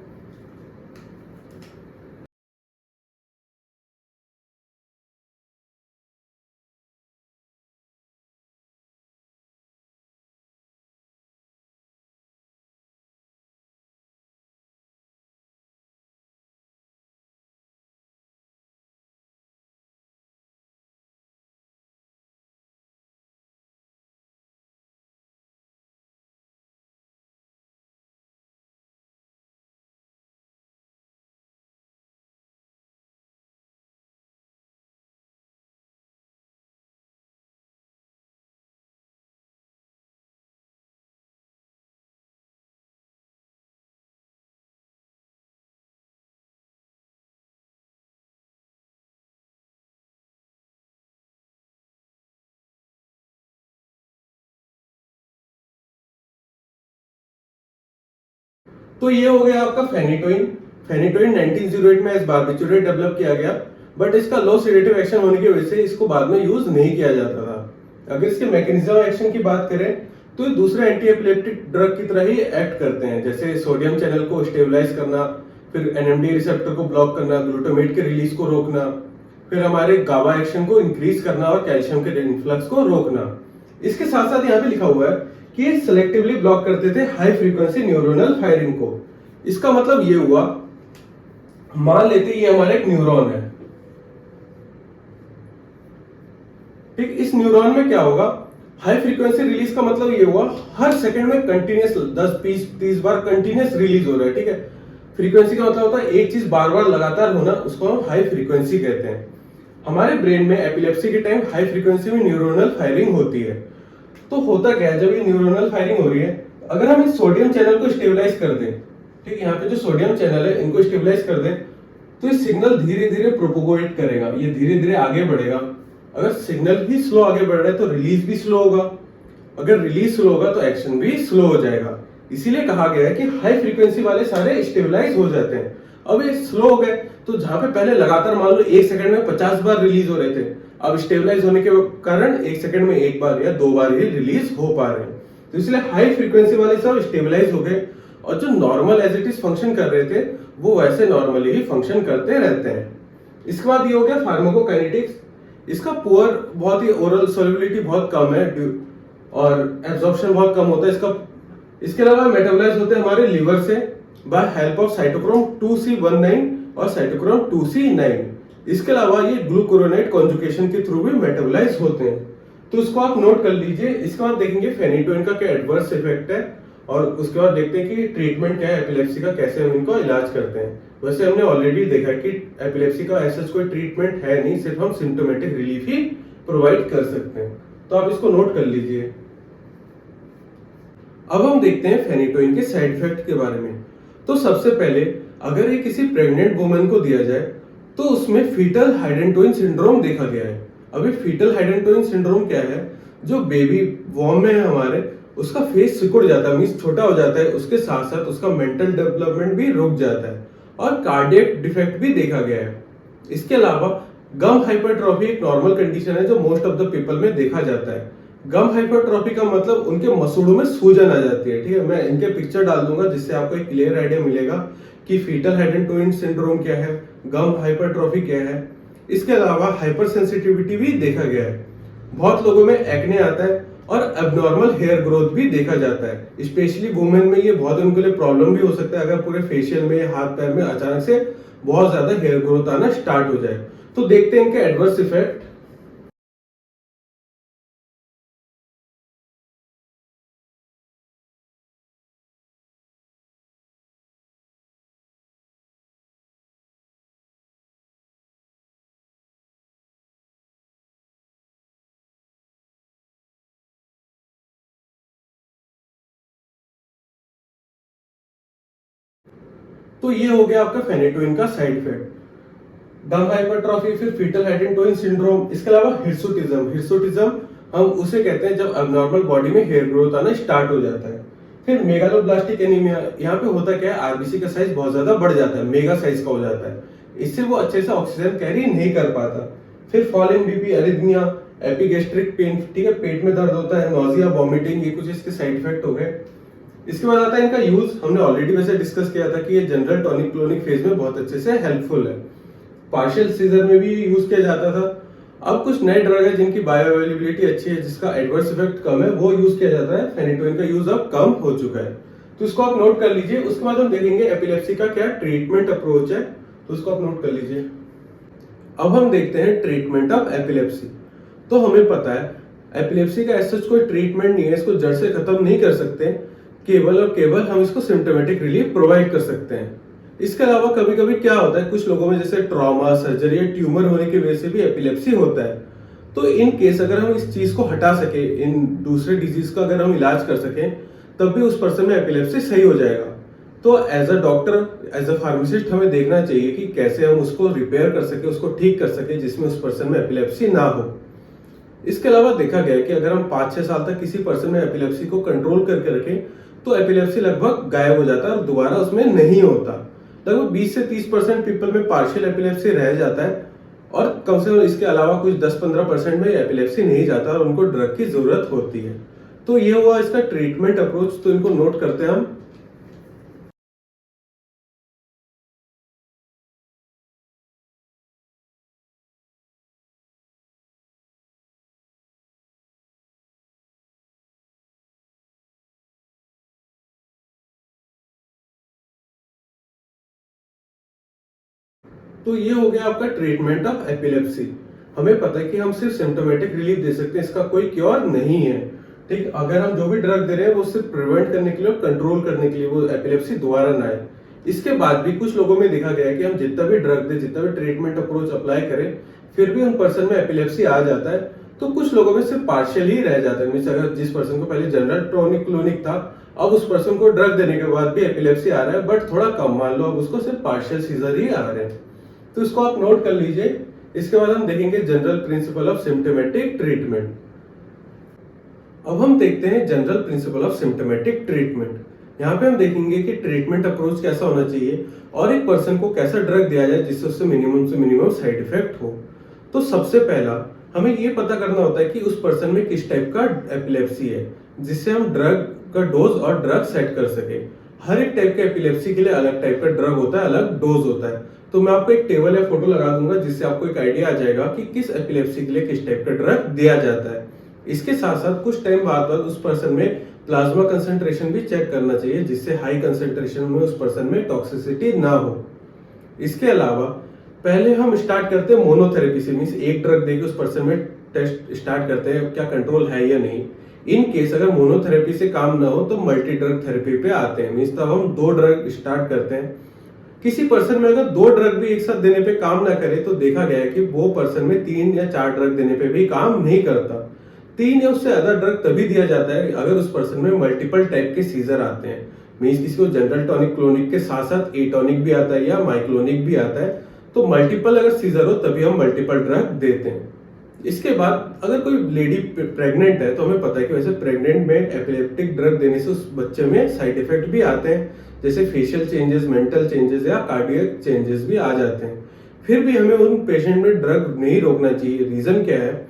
तो ये हो गया आपका फेनिटोइन। फेनिटोइन 1908 में एज बार्बिचुरेट डेवलप किया गया, बट इसका लो सेडेटिव एक्शन होने की वजह से इसको बाद में यूज नहीं किया जाता था। अगर इसके मैकेनिज्म एक्शन की बात करें, तो ये दूसरे एंटी एपिलेप्टिक ड्रग की तरह ही एक्ट करते हैं, जैसे सोडियम चैनल को स्टेबलाइज करना, फिर एनएमडी रिसेप्टर को ब्लॉक करना, ग्लूटामेट के रिलीज को रोकना, फिर हमारे गावा एक्शन को इंक्रीज करना और कैल्शियम के इन्फ्लक्स को रोकना। इसके साथ साथ यहाँ पे लिखा हुआ है कि ये सिलेक्टिवली ब्लॉक करते थे हाई फ्रीक्वेंसी न्यूरोनल फायरिंग को। इसका मतलब ये हुआ, मान लेते ये हमारा एक न्यूरॉन है, ठीक, इस न्यूरॉन में क्या होगा, हाई फ्रीक्वेंसी रिलीज का मतलब ये हुआ हर सेकंड में कंटिन्यूस 10-20-30 बार कंटिन्यूस रिलीज हो रहा है, ठीक है। फ्रीक्वेंसी का मतलब होता है एक चीज बार बार लगातार होना, उसको हम हाई फ्रीक्वेंसी कहते हैं। हमारे ब्रेन में एपिलेप्सी के टाइम हाई फ्रीक्वेंसी में न्यूरोनल फायरिंग होती है। तो होता क्या है, जब ये न्यूरोनल फायरिंग हो रही है, अगर हम इस सोडियम चैनल को स्टेबलाइज कर दें, ठीक, यहाँ पे जो सोडियम चैनल है इनको स्टेबलाइज कर दें, तो ये सिग्नल धीरे धीरे प्रोपोगेट करेगा, ये धीरे धीरे आगे बढ़ेगा। अगर सिग्नल भी स्लो आगे बढ़ रहा है तो रिलीज भी स्लो होगा, अगर रिलीज स्लो होगा तो एक्शन भी स्लो हो जाएगा। इसीलिए कहा गया है कि हाई फ्रीक्वेंसी वाले सारे स्टेबलाइज हो जाते हैं। अब ये स्लो हो गए, तो जहां पे पहले लगातार मान लो एक सेकंड में 50 बार रिलीज हो रहे थे, अब स्टेबलाइज होने के कारण एक सेकंड में एक बार या दो बार ही रिलीज हो पा रहे हैं। तो इसलिए हाई फ्रीक्वेंसी वाले सब स्टेबलाइज हो गए और जो normal as it is function कर रहे थे वो वैसे नॉर्मली ही फंक्शन करते रहते हैं। इसके बाद ये हो गया फार्माकोकाइनेटिक्स। इसका पुअर, बहुत ही ओरल सॉल्युबिलिटी बहुत कम है और एब्जॉर्प्शन बहुत कम होता है इसका। इसके अलावा मेटाबोलाइज होते हैं हमारे लिवर से bye help of cytochrome 2C19 और साइटोक्रोम 2C9। इसके अलावा ये ग्लूकुरोनाइड कॉन्जुगेशन के थ्रू भी मेटाबोलाइज होते हैं। तो इसको आप नोट कर लीजिए। इसके बाद देखेंगे फेनिटोइन का क्या एडवर्स इफेक्ट है और उसके बाद देखते हैं कि ट्रीटमेंट क्या है एपिलेप्सी का, कैसे हम इनको इलाज करते हैं। वैसे हमने ऑलरेडी देखा कि एपिलेप्सी का ऐसा कोई ट्रीटमेंट है नहीं, सिर्फ हम सिम्टोमेटिक रिलीफ ही प्रोवाइड कर सकते हैं। तो आप इसको नोट कर लीजिए। अब हम देखते हैं फेनिटोइन के साइड इफेक्ट के बारे में। तो सबसे पहले अगर ये किसी प्रेग्नेंट वुमन को दिया जाए तो उसमें फीटल हाइडेंटोइन सिंड्रोम देखा गया है। अभी फीटल हाइडेंटोइन सिंड्रोम क्या है, जो बेबी वॉर्म में है हमारे, उसका फेस सिकुड़ जाता है, मींस छोटा हो जाता है, उसके साथ साथ उसका मेंटल डेवलपमेंट भी रुक जाता है और कार्डियक डिफेक्ट भी देखा गया है। इसके अलावा गम हाइपरट्रॉफी एक नॉर्मल कंडीशन है जो मोस्ट ऑफ द पीपल में देखा जाता है। गम हाइपरट्रॉफी का मतलब उनके मसूड़ों में सूजन आ जाती है। ठीक है, मैं इनके पिक्चर डाल दूंगा जिससे आपको एक क्लियर आइडिया मिलेगा कि फीटल हेड एंड टोइन सिंड्रोम क्या है, गम हाइपरट्रॉफी क्या है। इसके अलावा हाइपर सेंसिटिविटी भी देखा गया है। बहुत लोगों में एक्ने आता है और एबनॉर्मल हेयर ग्रोथ भी देखा जाता है। स्पेशली वुमेन में ये बहुत उनके लिए प्रॉब्लम भी हो सकता है अगर पूरे फेशियल में, हाथ पैर में अचानक से बहुत ज्यादा हेयर ग्रोथ आना स्टार्ट हो जाए। तो देखते हैं इनके एडवर्स इफेक्ट। तो ये हो गया आपका फेनेटोइन का साइड इफेक्ट। गम हाइपरट्रॉफी, फिर फीटल हेड एंड टोइन सिंड्रोम। इसके अलावा हिर्सुटिज्म। हिर्सुटिज्म हम उसे कहते हैं जब अबनॉर्मल बॉडी में हेयर ग्रोथ आना स्टार्ट हो जाता है। फिर मेगालोब्लास्टिक एनीमिया। यहाँ पे होता क्या है, आरबीसी का साइज बहुत ज्यादा बढ़ जाता है, मेगा साइज का हो जाता है। इससे वो अच्छे से ऑक्सीजन कैरी नहीं कर पाता। फिर fall in BP, arrhythmia, epigastric pain. ठीक है, पेट में दर्द होता है, नोजिया, वॉमिटिंग, ये कुछ इसके साइड इफेक्ट हो गए। इसके बाद आता है इनका यूज। हमने ऑलरेडी वैसे डिस्कस किया था कि ये जनरल टॉनिक क्लोनिक फेज में बहुत अच्छे से हेल्पफुल है। पार्शियल सीजर में भी यूज किया जाता था। अब कुछ नए ड्रग है जिनकी बायो अवेलेबिलिटी अच्छी है, जिसका एडवर्स इफेक्ट कम है, वो यूज किया जाता है। फेनेटोइन का यूज अब कम हो चुका है, तो इसको आप नोट कर लीजिए। उसके बाद हम देखेंगे एपिलेप्सी का क्या ट्रीटमेंट अप्रोच है, तो उसको आप नोट कर लीजिए। अब हम देखते हैं ट्रीटमेंट ऑफ एपिलेप्सी। तो हमें पता है एपिलेप्सी का ऐसा कोई ट्रीटमेंट नहीं है, इसको जड़ से खत्म नहीं कर सकते। केवल और केवल हम इसको सिम्टोमेटिक रिलीफ प्रोवाइड कर सकते हैं। इसके अलावा कभी कभी क्या होता है, कुछ लोगों में जैसे ट्रॉमा, सर्जरी या ट्यूमर होने की वजह से भी एपिलेप्सी होता है। तो इन केस अगर हम इस चीज को हटा सके, इन दूसरे डिजीज का अगर हम इलाज कर सकें, तब भी उस पर्सन में एपिलेप्सी सही हो जाएगा। तो as a doctor, as a pharmacist हमें देखना चाहिए कि कैसे हम उसको रिपेयर कर सके, उसको ठीक कर सके, जिसमें उस पर्सन में एपिलेप्सी ना हो। इसके अलावा देखा गया है कि अगर हम 5-6 साल तक किसी पर्सन में एपिलेप्सी को कंट्रोल करके रखें तो एपिलेप्सी लगभग गायब हो जाता है और दोबारा उसमें नहीं होता। लगभग 20 से 30% पीपल में पार्शियल एपिलेप्सी रह जाता है और कम से कम इसके अलावा कुछ 10-15% में एपिलेप्सी नहीं जाता और उनको ड्रग की जरूरत होती है। तो ये हुआ इसका ट्रीटमेंट अप्रोच, तो इनको नोट करते हैं हम। तो ये हो गया आपका ट्रीटमेंट ऑफ एपिलेप्सी। हमें पता है कि हम सिर्फ सिम्टोमेटिक रिलीफ दे सकते हैं, इसका कोई क्योर नहीं है। ठीक, अगर हम जो भी ड्रग दे रहे हैं वो सिर्फ प्रिवेंट करने के लिए और कंट्रोल करने के लिए, वो एपिलेप्सी दोबारा ना आए। इसके बाद भी कुछ लोगों में देखा गया है कि हम जितना भी ड्रग दें, जितना भी ट्रीटमेंट अप्रोच अप्लाई करें, फिर भी उन पर्सन में एपिलेप्सी आ जाता है। तो कुछ लोगों में सिर्फ पार्शियल ही रह जाता है। मीन्स अगर जिस पर्सन को पहले जनरल टॉनिक क्लोनिक था, अब उस पर्सन को ड्रग देने के बाद भी एपिलेप्सी आ रहा है, बट थोड़ा कम, मान लो अब उसको सिर्फ पार्शियल सीजर ही आ रहे हैं। तो इसको आप नोट कर लीजिए। इसके बाद हम देखेंगे general principle of symptomatic treatment. अब हम देखते हैं general principle of symptomatic treatment. यहाँ पे हम देखेंगे कि ट्रीटमेंट अप्रोच कैसा होना चाहिए और एक पर्सन को कैसा ड्रग दिया जाए जिससे उससे मिनिमम साइड इफेक्ट हो। तो सबसे पहला हमें ये पता करना होता है कि उस पर्सन में किस टाइप का एपिलेप्सी है, जिससे हम ड्रग का डोज और ड्रग सेट कर सके। हर एक टाइप के एपिलेप्सी के लिए अलग टाइप का ड्रग होता है, अलग डोज होता है। तो मैं आपको एक टेबल या फोटो लगा दूंगा जिससे आपको एक आइडिया आ जाएगा कि किस एपिलेप्सी के लिए किस टाइप का ड्रग दिया जाता है। इसके साथ साथ कुछ टाइम बाद उस पर्सन में प्लाज्मा कंसंट्रेशन भी चेक करना चाहिए, जिससे हाई कंसंट्रेशन में उस पर्सन में टॉक्सिसिटी ना हो। इसके अलावा पहले हम स्टार्ट करते हैं मोनोथेरेपी से, मीन्स एक ड्रग देके उस पर्सन में टेस्ट स्टार्ट करते हैं क्या कंट्रोल है या नहीं। इन केस अगर मोनोथेरेपी से काम ना हो तो मल्टी ड्रग थेरेपी पे आते हैं। मीन्स तब हम 2 ड्रग स्टार्ट करते हैं। किसी पर्सन में अगर 2 ड्रग भी एक साथ देने पे काम ना करे तो देखा गया है कि वो पर्सन में 3 या 4 ड्रग देने पे भी काम नहीं करता। 3 या उससे ज्यादा ड्रग तभी दिया जाता है अगर उस पर्सन में मल्टीपल टाइप के सीजर आते हैं। मीन्स किसी को जनरल टॉनिक क्लोनिक के साथ साथ एटॉनिक भी आता है या माइक्लोनिक भी आता है। तो मल्टीपल अगर सीजर हो तभी हम मल्टीपल ड्रग देते हैं। इसके बाद अगर कोई लेडी प्रेग्नेंट है तो हमें पता है कि वैसे प्रेग्नेंट में एपिलेप्टिक ड्रग देने से उस बच्चे में साइड इफेक्ट भी आते हैं, जैसे फेशियल चेंजेस, मेंटल चेंजेस या कार्डियक चेंजेस भी आ जाते हैं। फिर भी हमें उन पेशेंट में ड्रग नहीं रोकना चाहिए। रीजन क्या है,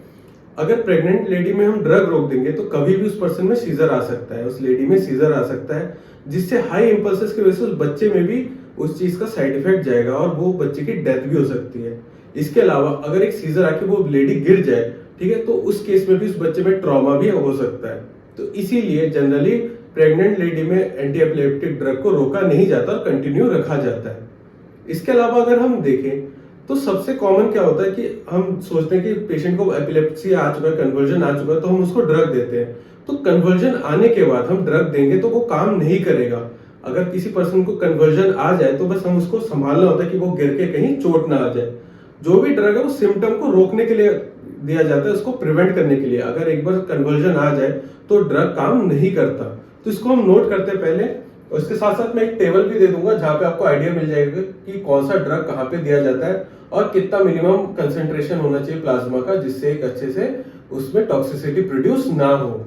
अगर प्रेग्नेंट लेडी में हम ड्रग रोक देंगे तो कभी भी उस पर्सन में सीजर आ सकता है, उस लेडी में सीजर आ सकता है, जिससे हाई इंपल्सेस की वजह से उस बच्चे में भी उस चीज का साइड इफेक्ट जाएगा और वो बच्चे की डेथ भी हो सकती है। इसके अलावा अगर एक सीजर आके वो लेडी गिर जाए, ठीक है, तो उस केस में भी उस बच्चे में ट्रॉमा भी हो सकता है। तो इसीलिए जनरली प्रेग्नेंट लेडी में एंटी एपिलेप्टिक ड्रग को रोका नहीं जाता और कंटिन्यू रखा जाता है। इसके अलावा अगर हम देखें तो सबसे कॉमन क्या होता है कि हम सोचते हैं कि पेशेंट को एपिलेप्सी आ चुका है, कन्वर्जन आ चुका है, तो हम उसको ड्रग देते हैं। तो कन्वर्जन आने के बाद हम ड्रग देंगे तो वो काम नहीं करेगा। अगर किसी पर्सन को कन्वर्जन आ जाए तो बस हम उसको संभालना होता है कि वो गिर के कहीं चोट ना आ जाए। जो भी ड्रग है वो सिम्टम को रोकने के लिए दिया जाता है, उसको प्रिवेंट करने के लिए। अगर एक बार कन्वर्जन आ जाए तो ड्रग काम नहीं करता। तो इसको हम नोट करते हैं पहले, और इसके साथ साथ मैं एक टेबल भी दे दूंगा जहां पे आपको आइडिया मिल जाएगा कि कौन सा ड्रग कहाँ पे दिया जाता है और कितना मिनिमम कंसेंट्रेशन होना चाहिए प्लाज्मा का, जिससे एक अच्छे से उसमें टॉक्सिसिटी प्रोड्यूस ना हो।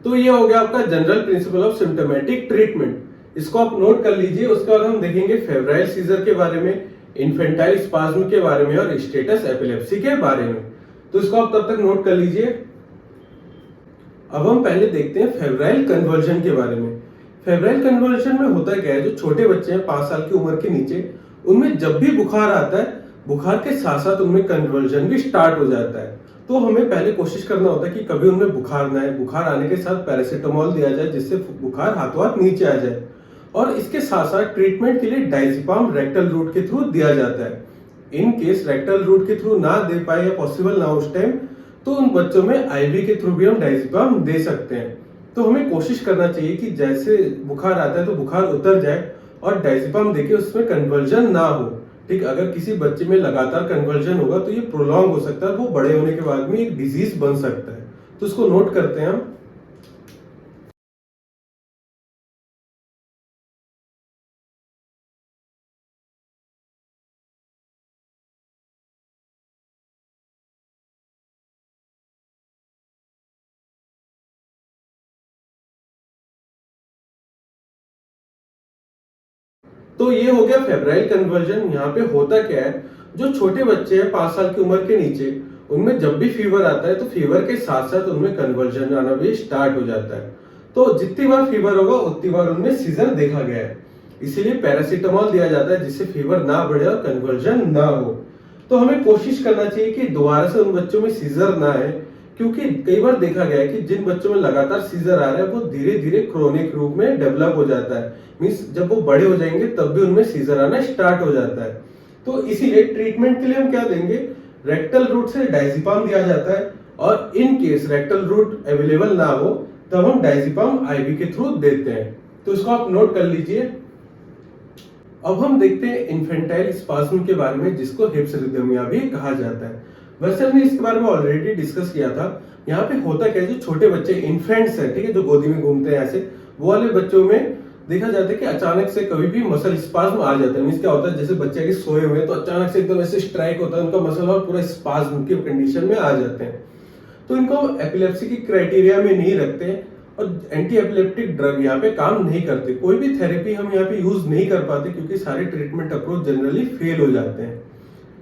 तो ये हो गया आपका general principle of symptomatic treatment. इसको आप नोट कर लीजिए। उसके बाद हम देखेंगे फेब्राइल सीजर के बारे में, इन्फेंटाइल स्पाज्म के बारे में और स्टेटस एपिलेप्सी के बारे में। तो इसको आप तब तक नोट कर लीजिए। अब हम पहले देखते हैं फेब्राइल कन्वर्जन के बारे में। फेब्राइल कन्वर्जन में होता क्या है, जो छोटे बच्चे हैं 5 साल की उम्र के नीचे, उनमें जब भी बुखार आता है, बुखार के साथ साथ उनमें कन्वर्जन भी स्टार्ट हो जाता है। तो हमें पहले कोशिश करना होता है कि कभी उनमें बुखार ना आए। बुखार आने के साथ पैरासीटामोल दिया जाए जिससे बुखार हाथों हाथ नीचे आ जाए, और इसके साथ साथ ट्रीटमेंट के लिए डायजिपाम रेक्टल रूट के थ्रू दिया जाता है। इन केस रेक्टल रूट के थ्रू ना दे पाए या पॉसिबल ना उस टाइम, तो उन बच्चों में आईवी के थ्रू भी हम डायजिपाम दे सकते हैं। तो हमें कोशिश करना चाहिए कि जैसे बुखार आता है तो बुखार उतर जाए और डायजिपाम देके उसमें कन्वर्जन ना हो। ठीक, अगर किसी बच्चे में लगातार कन्वर्जन होगा तो ये प्रोलॉन्ग हो सकता है, वो बड़े होने के बाद में एक डिजीज बन सकता है। तो इसको नोट करते हैं हम। तो ये हो गया फेब्राइल कन्वर्जन। यहाँ पे होता क्या है, जो छोटे बच्चे हैं 5 साल की उम्र के नीचे, उनमें जब भी फीवर आता है तो फीवर के साथ साथ उनमें कन्वर्जन आना भी स्टार्ट हो जाता है। तो जितनी बार फीवर होगा उतनी बार उनमें सीजर देखा गया है। इसीलिए पैरासीटामोल दिया जाता है जिससे फीवर ना बढ़े और कन्वर्जन ना हो। तो हमें कोशिश करना चाहिए कि दोबारा से उन बच्चों में सीजर ना आए, क्योंकि कई बार देखा गया है कि जिन बच्चों में लगातार सीजर आ रहा है वो धीरे धीरे क्रोनिक रूप में डेवलप हो जाता है। मीन्स जब वो बड़े हो जाएंगे तब भी उनमें सीजर आना स्टार्ट हो जाता है। तो इसीलिए ट्रीटमेंट के लिए हम क्या देंगे, रेक्टल रूट से डायजिपाम दिया जाता है, और in case rectal route available ना हो तब हम डायजिपाम आईवी के थ्रू देते हैं। तो इसको आप नोट कर लीजिए। अब हम देखते हैं इन्फेंटाइल स्पाज्म के बारे में, जिसको हिप्सरिथमिया भी कहा जाता है। वैसे हमने इसके बारे में ऑलरेडी डिस्कस किया था। यहाँ पे होता क्या है, जो छोटे बच्चे इन्फेंट्स हैं, ठीक है, जो गोदी में घूमते हैं ऐसे, वो वाले बच्चों में देखा जाता है कि अचानक से कभी भी मसल स्पाज्म आ जाता है। मींस क्या होता है, जैसे बच्चे के सोए हुए हैं तो अचानक से एकदम ऐसे स्ट्राइक होता है उनका मसल और पूरा स्पाज्म की कंडीशन में आ जाते हैं। तो इनको एपिलेप्सी की क्राइटेरिया में नहीं रखते हैं और एंटी एपिलेप्टिक ड्रग यहाँ पे काम नहीं करते। कोई भी थेरेपी हम यहाँ पे यूज नहीं कर पाते क्योंकि सारे ट्रीटमेंट अप्रोच जनरली फेल हो जाते हैं।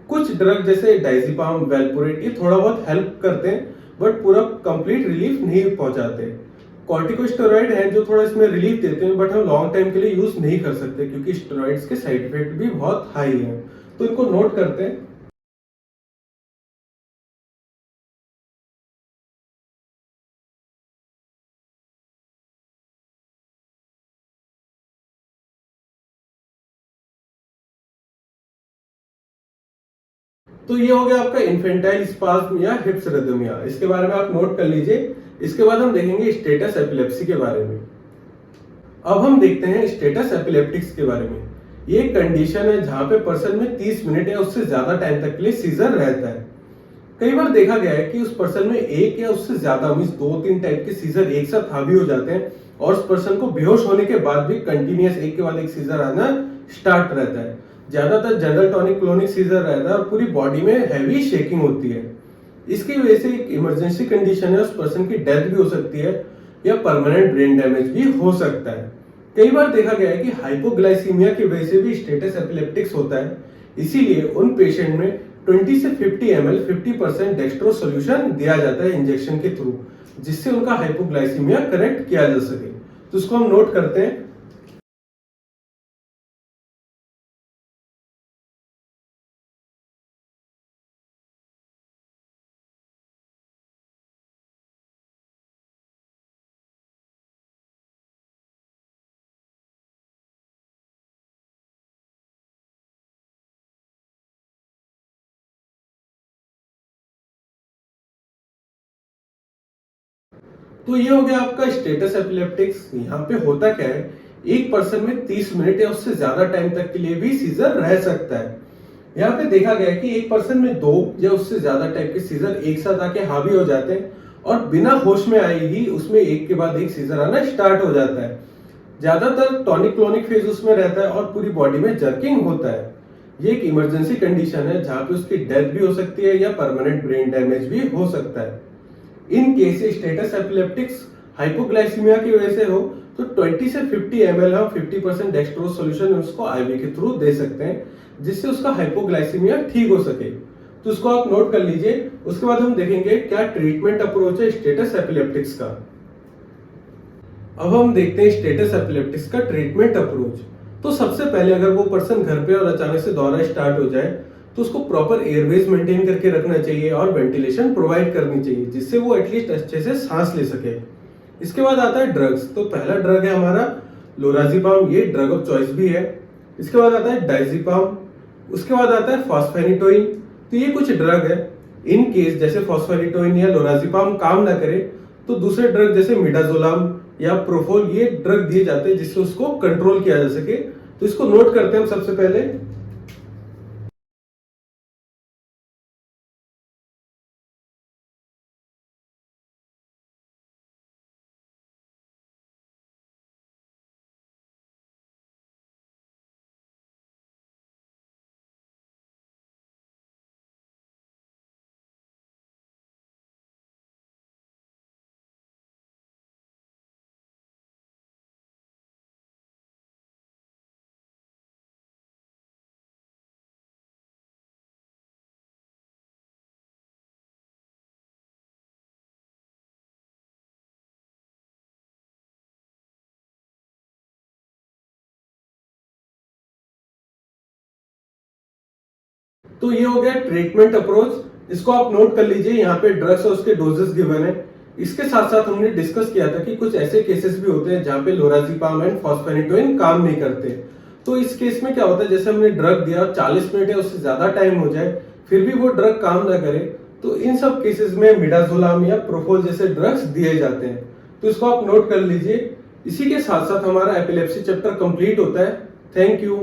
कुछ ड्रग जैसे डायजिपाम, वेल्पोरेट, ये थोड़ा बहुत हेल्प करते हैं बट पूरा कंप्लीट रिलीफ नहीं पहुंचाते। कॉर्टिकोस्टेरॉइड हैं जो थोड़ा इसमें रिलीफ देते हैं, बट हम लॉन्ग टाइम के लिए यूज नहीं कर सकते क्योंकि स्टेरॉइड्स के साइड इफेक्ट भी बहुत हाई हैं। तो इनको नोट करते हैं। तो ये हो गया आपका इन्फेंटाइल स्पाज्म या हिप्सरिथमिया। इसके बारे में आप नोट कर लीजिए। इसके बाद हम देखेंगे स्टेटस एपिलेप्सी के बारे में। अब हम देखते हैं स्टेटस एपिलेप्टिक्स के बारे में। ये एक कंडीशन है जहां पे पर्सन में 30 मिनट या उससे ज्यादा टाइम तक के लिए सीजर रहता है। कई बार देखा गया है कि उस पर्सन में एक या उससे ज्यादा मींस 2-3 टाइप के सीजर एक साथ हावी हो जाते हैं और उस पर्सन को बेहोश होने के बाद भी कंटिन्यूअस एक के बाद एक सीजर आना स्टार्ट रहता है। ज्यादातर जनरल टॉनिक क्लोनिक सीजर रहता है और पूरी बॉडी में हैवी शेकिंग होती है। इसकी वजह से एक इमरजेंसी कंडीशन है, उस पर्सन की डेथ भी हो सकती है या परमानेंट ब्रेन डैमेज भी हो सकता है। कई बार देखा गया है कि हाइपोग्लाइसीमिया की वजह से भी स्टेटस एपिलेप्टिक्स होता है, इसीलिए उन पेशेंट में 20 से 50 ml 50% डेक्स्ट्रो सोल्यूशन दिया जाता है इंजेक्शन के थ्रू, जिससे उनका हाइपोग्लाइसीमिया करेक्ट किया जा सके। तो इसको हम नोट करते हैं। तो ये हो गया आपका स्टेटस एपिलेप्टिक्स। यहाँ पे होता क्या है, एक पर्सन में 30 मिनट या उससे ज्यादा टाइम तक के लिए भी सीजर रह सकता है। यहाँ पे देखा गया है कि एक पर्सन में 2 या उससे ज्यादा टाइप के सीजर एक साथ आके हावी हो जाते हैं और बिना होश में आए ही उसमें एक के बाद एक सीजर आना स्टार्ट हो जाता है। ज्यादातर टॉनिक क्लोनिक फेज उसमें रहता है और पूरी बॉडी में जर्किंग होता है। ये एक इमरजेंसी कंडीशन है जहां पे उसकी डेथ भी हो सकती है या परमानेंट ब्रेन डैमेज भी हो सकता है। In case status epileptics hypoglycaemia की वजह से हो तो 20 से 50 ml हम 50% डेक्स्ट्रोज सॉल्यूशन उसको आईवी के थ्रू दे सकते हैं, जिससे उसका हाइपोग्लाइसीमिया ठीक हो सके। तो उसको आप नोट कर लीजिए। उसके बाद हम देखेंगे क्या ट्रीटमेंट अप्रोच है स्टेटस एपिलेप्टिक्स का। अब हम देखते हैं स्टेटस एपिलेप्टिक्स का ट्रीटमेंट अप्रोच। तो सबसे पहले अगर वो पर्सन घर पे और अचानक से दौरा स्टार्ट हो जाए तो उसको प्रॉपर एयरवेज मेंटेन करके रखना चाहिए और वेंटिलेशन प्रोवाइड करनी चाहिए, जिससे वो एटलीस्ट अच्छे से सांस ले सके। इसके बाद आता है ड्रग्स। तो पहला ड्रग है हमारा लोराजिपाम, ये ड्रग ऑफ चॉइस भी है। इसके बाद आता है डाइजिपाम। उसके बाद आता है फॉस्फेनिटोइन। तो ये कुछ ड्रग है। इन केस जैसे फॉस्फेनिटोइन या लोराजिपाम काम ना करे तो दूसरे ड्रग जैसे मिडाजोलाम या प्रोफोल ये ड्रग दिए जाते हैं जिससे उसको कंट्रोल किया जा सके। तो इसको नोट करते हैं हम सबसे पहले। तो ये हो गया ट्रीटमेंट अप्रोच। इसको आप नोट कर लीजिए। यहाँ पे ड्रग्स और उसके डोजेस गिवन है। इसके साथ साथ हमने डिस्कस किया था कि कुछ ऐसे केसेस भी होते हैं जहाँ पे लोराजिपाम एंड फॉस्फेनिटोइन काम नहीं करते। तो इस केस में क्या होता है, जैसे हमने ड्रग दिया और 40 मिनट या उससे ज्यादा टाइम हो जाए फिर भी वो ड्रग काम ना करे, तो इन सब केसेस में मिडाजोलाम या प्रोपोल जैसे ड्रग्स दिए जाते हैं। तो इसको आप नोट कर लीजिए। इसी के साथ साथ हमारा एपिलेप्सी चैप्टर कंप्लीट होता है। Thank you.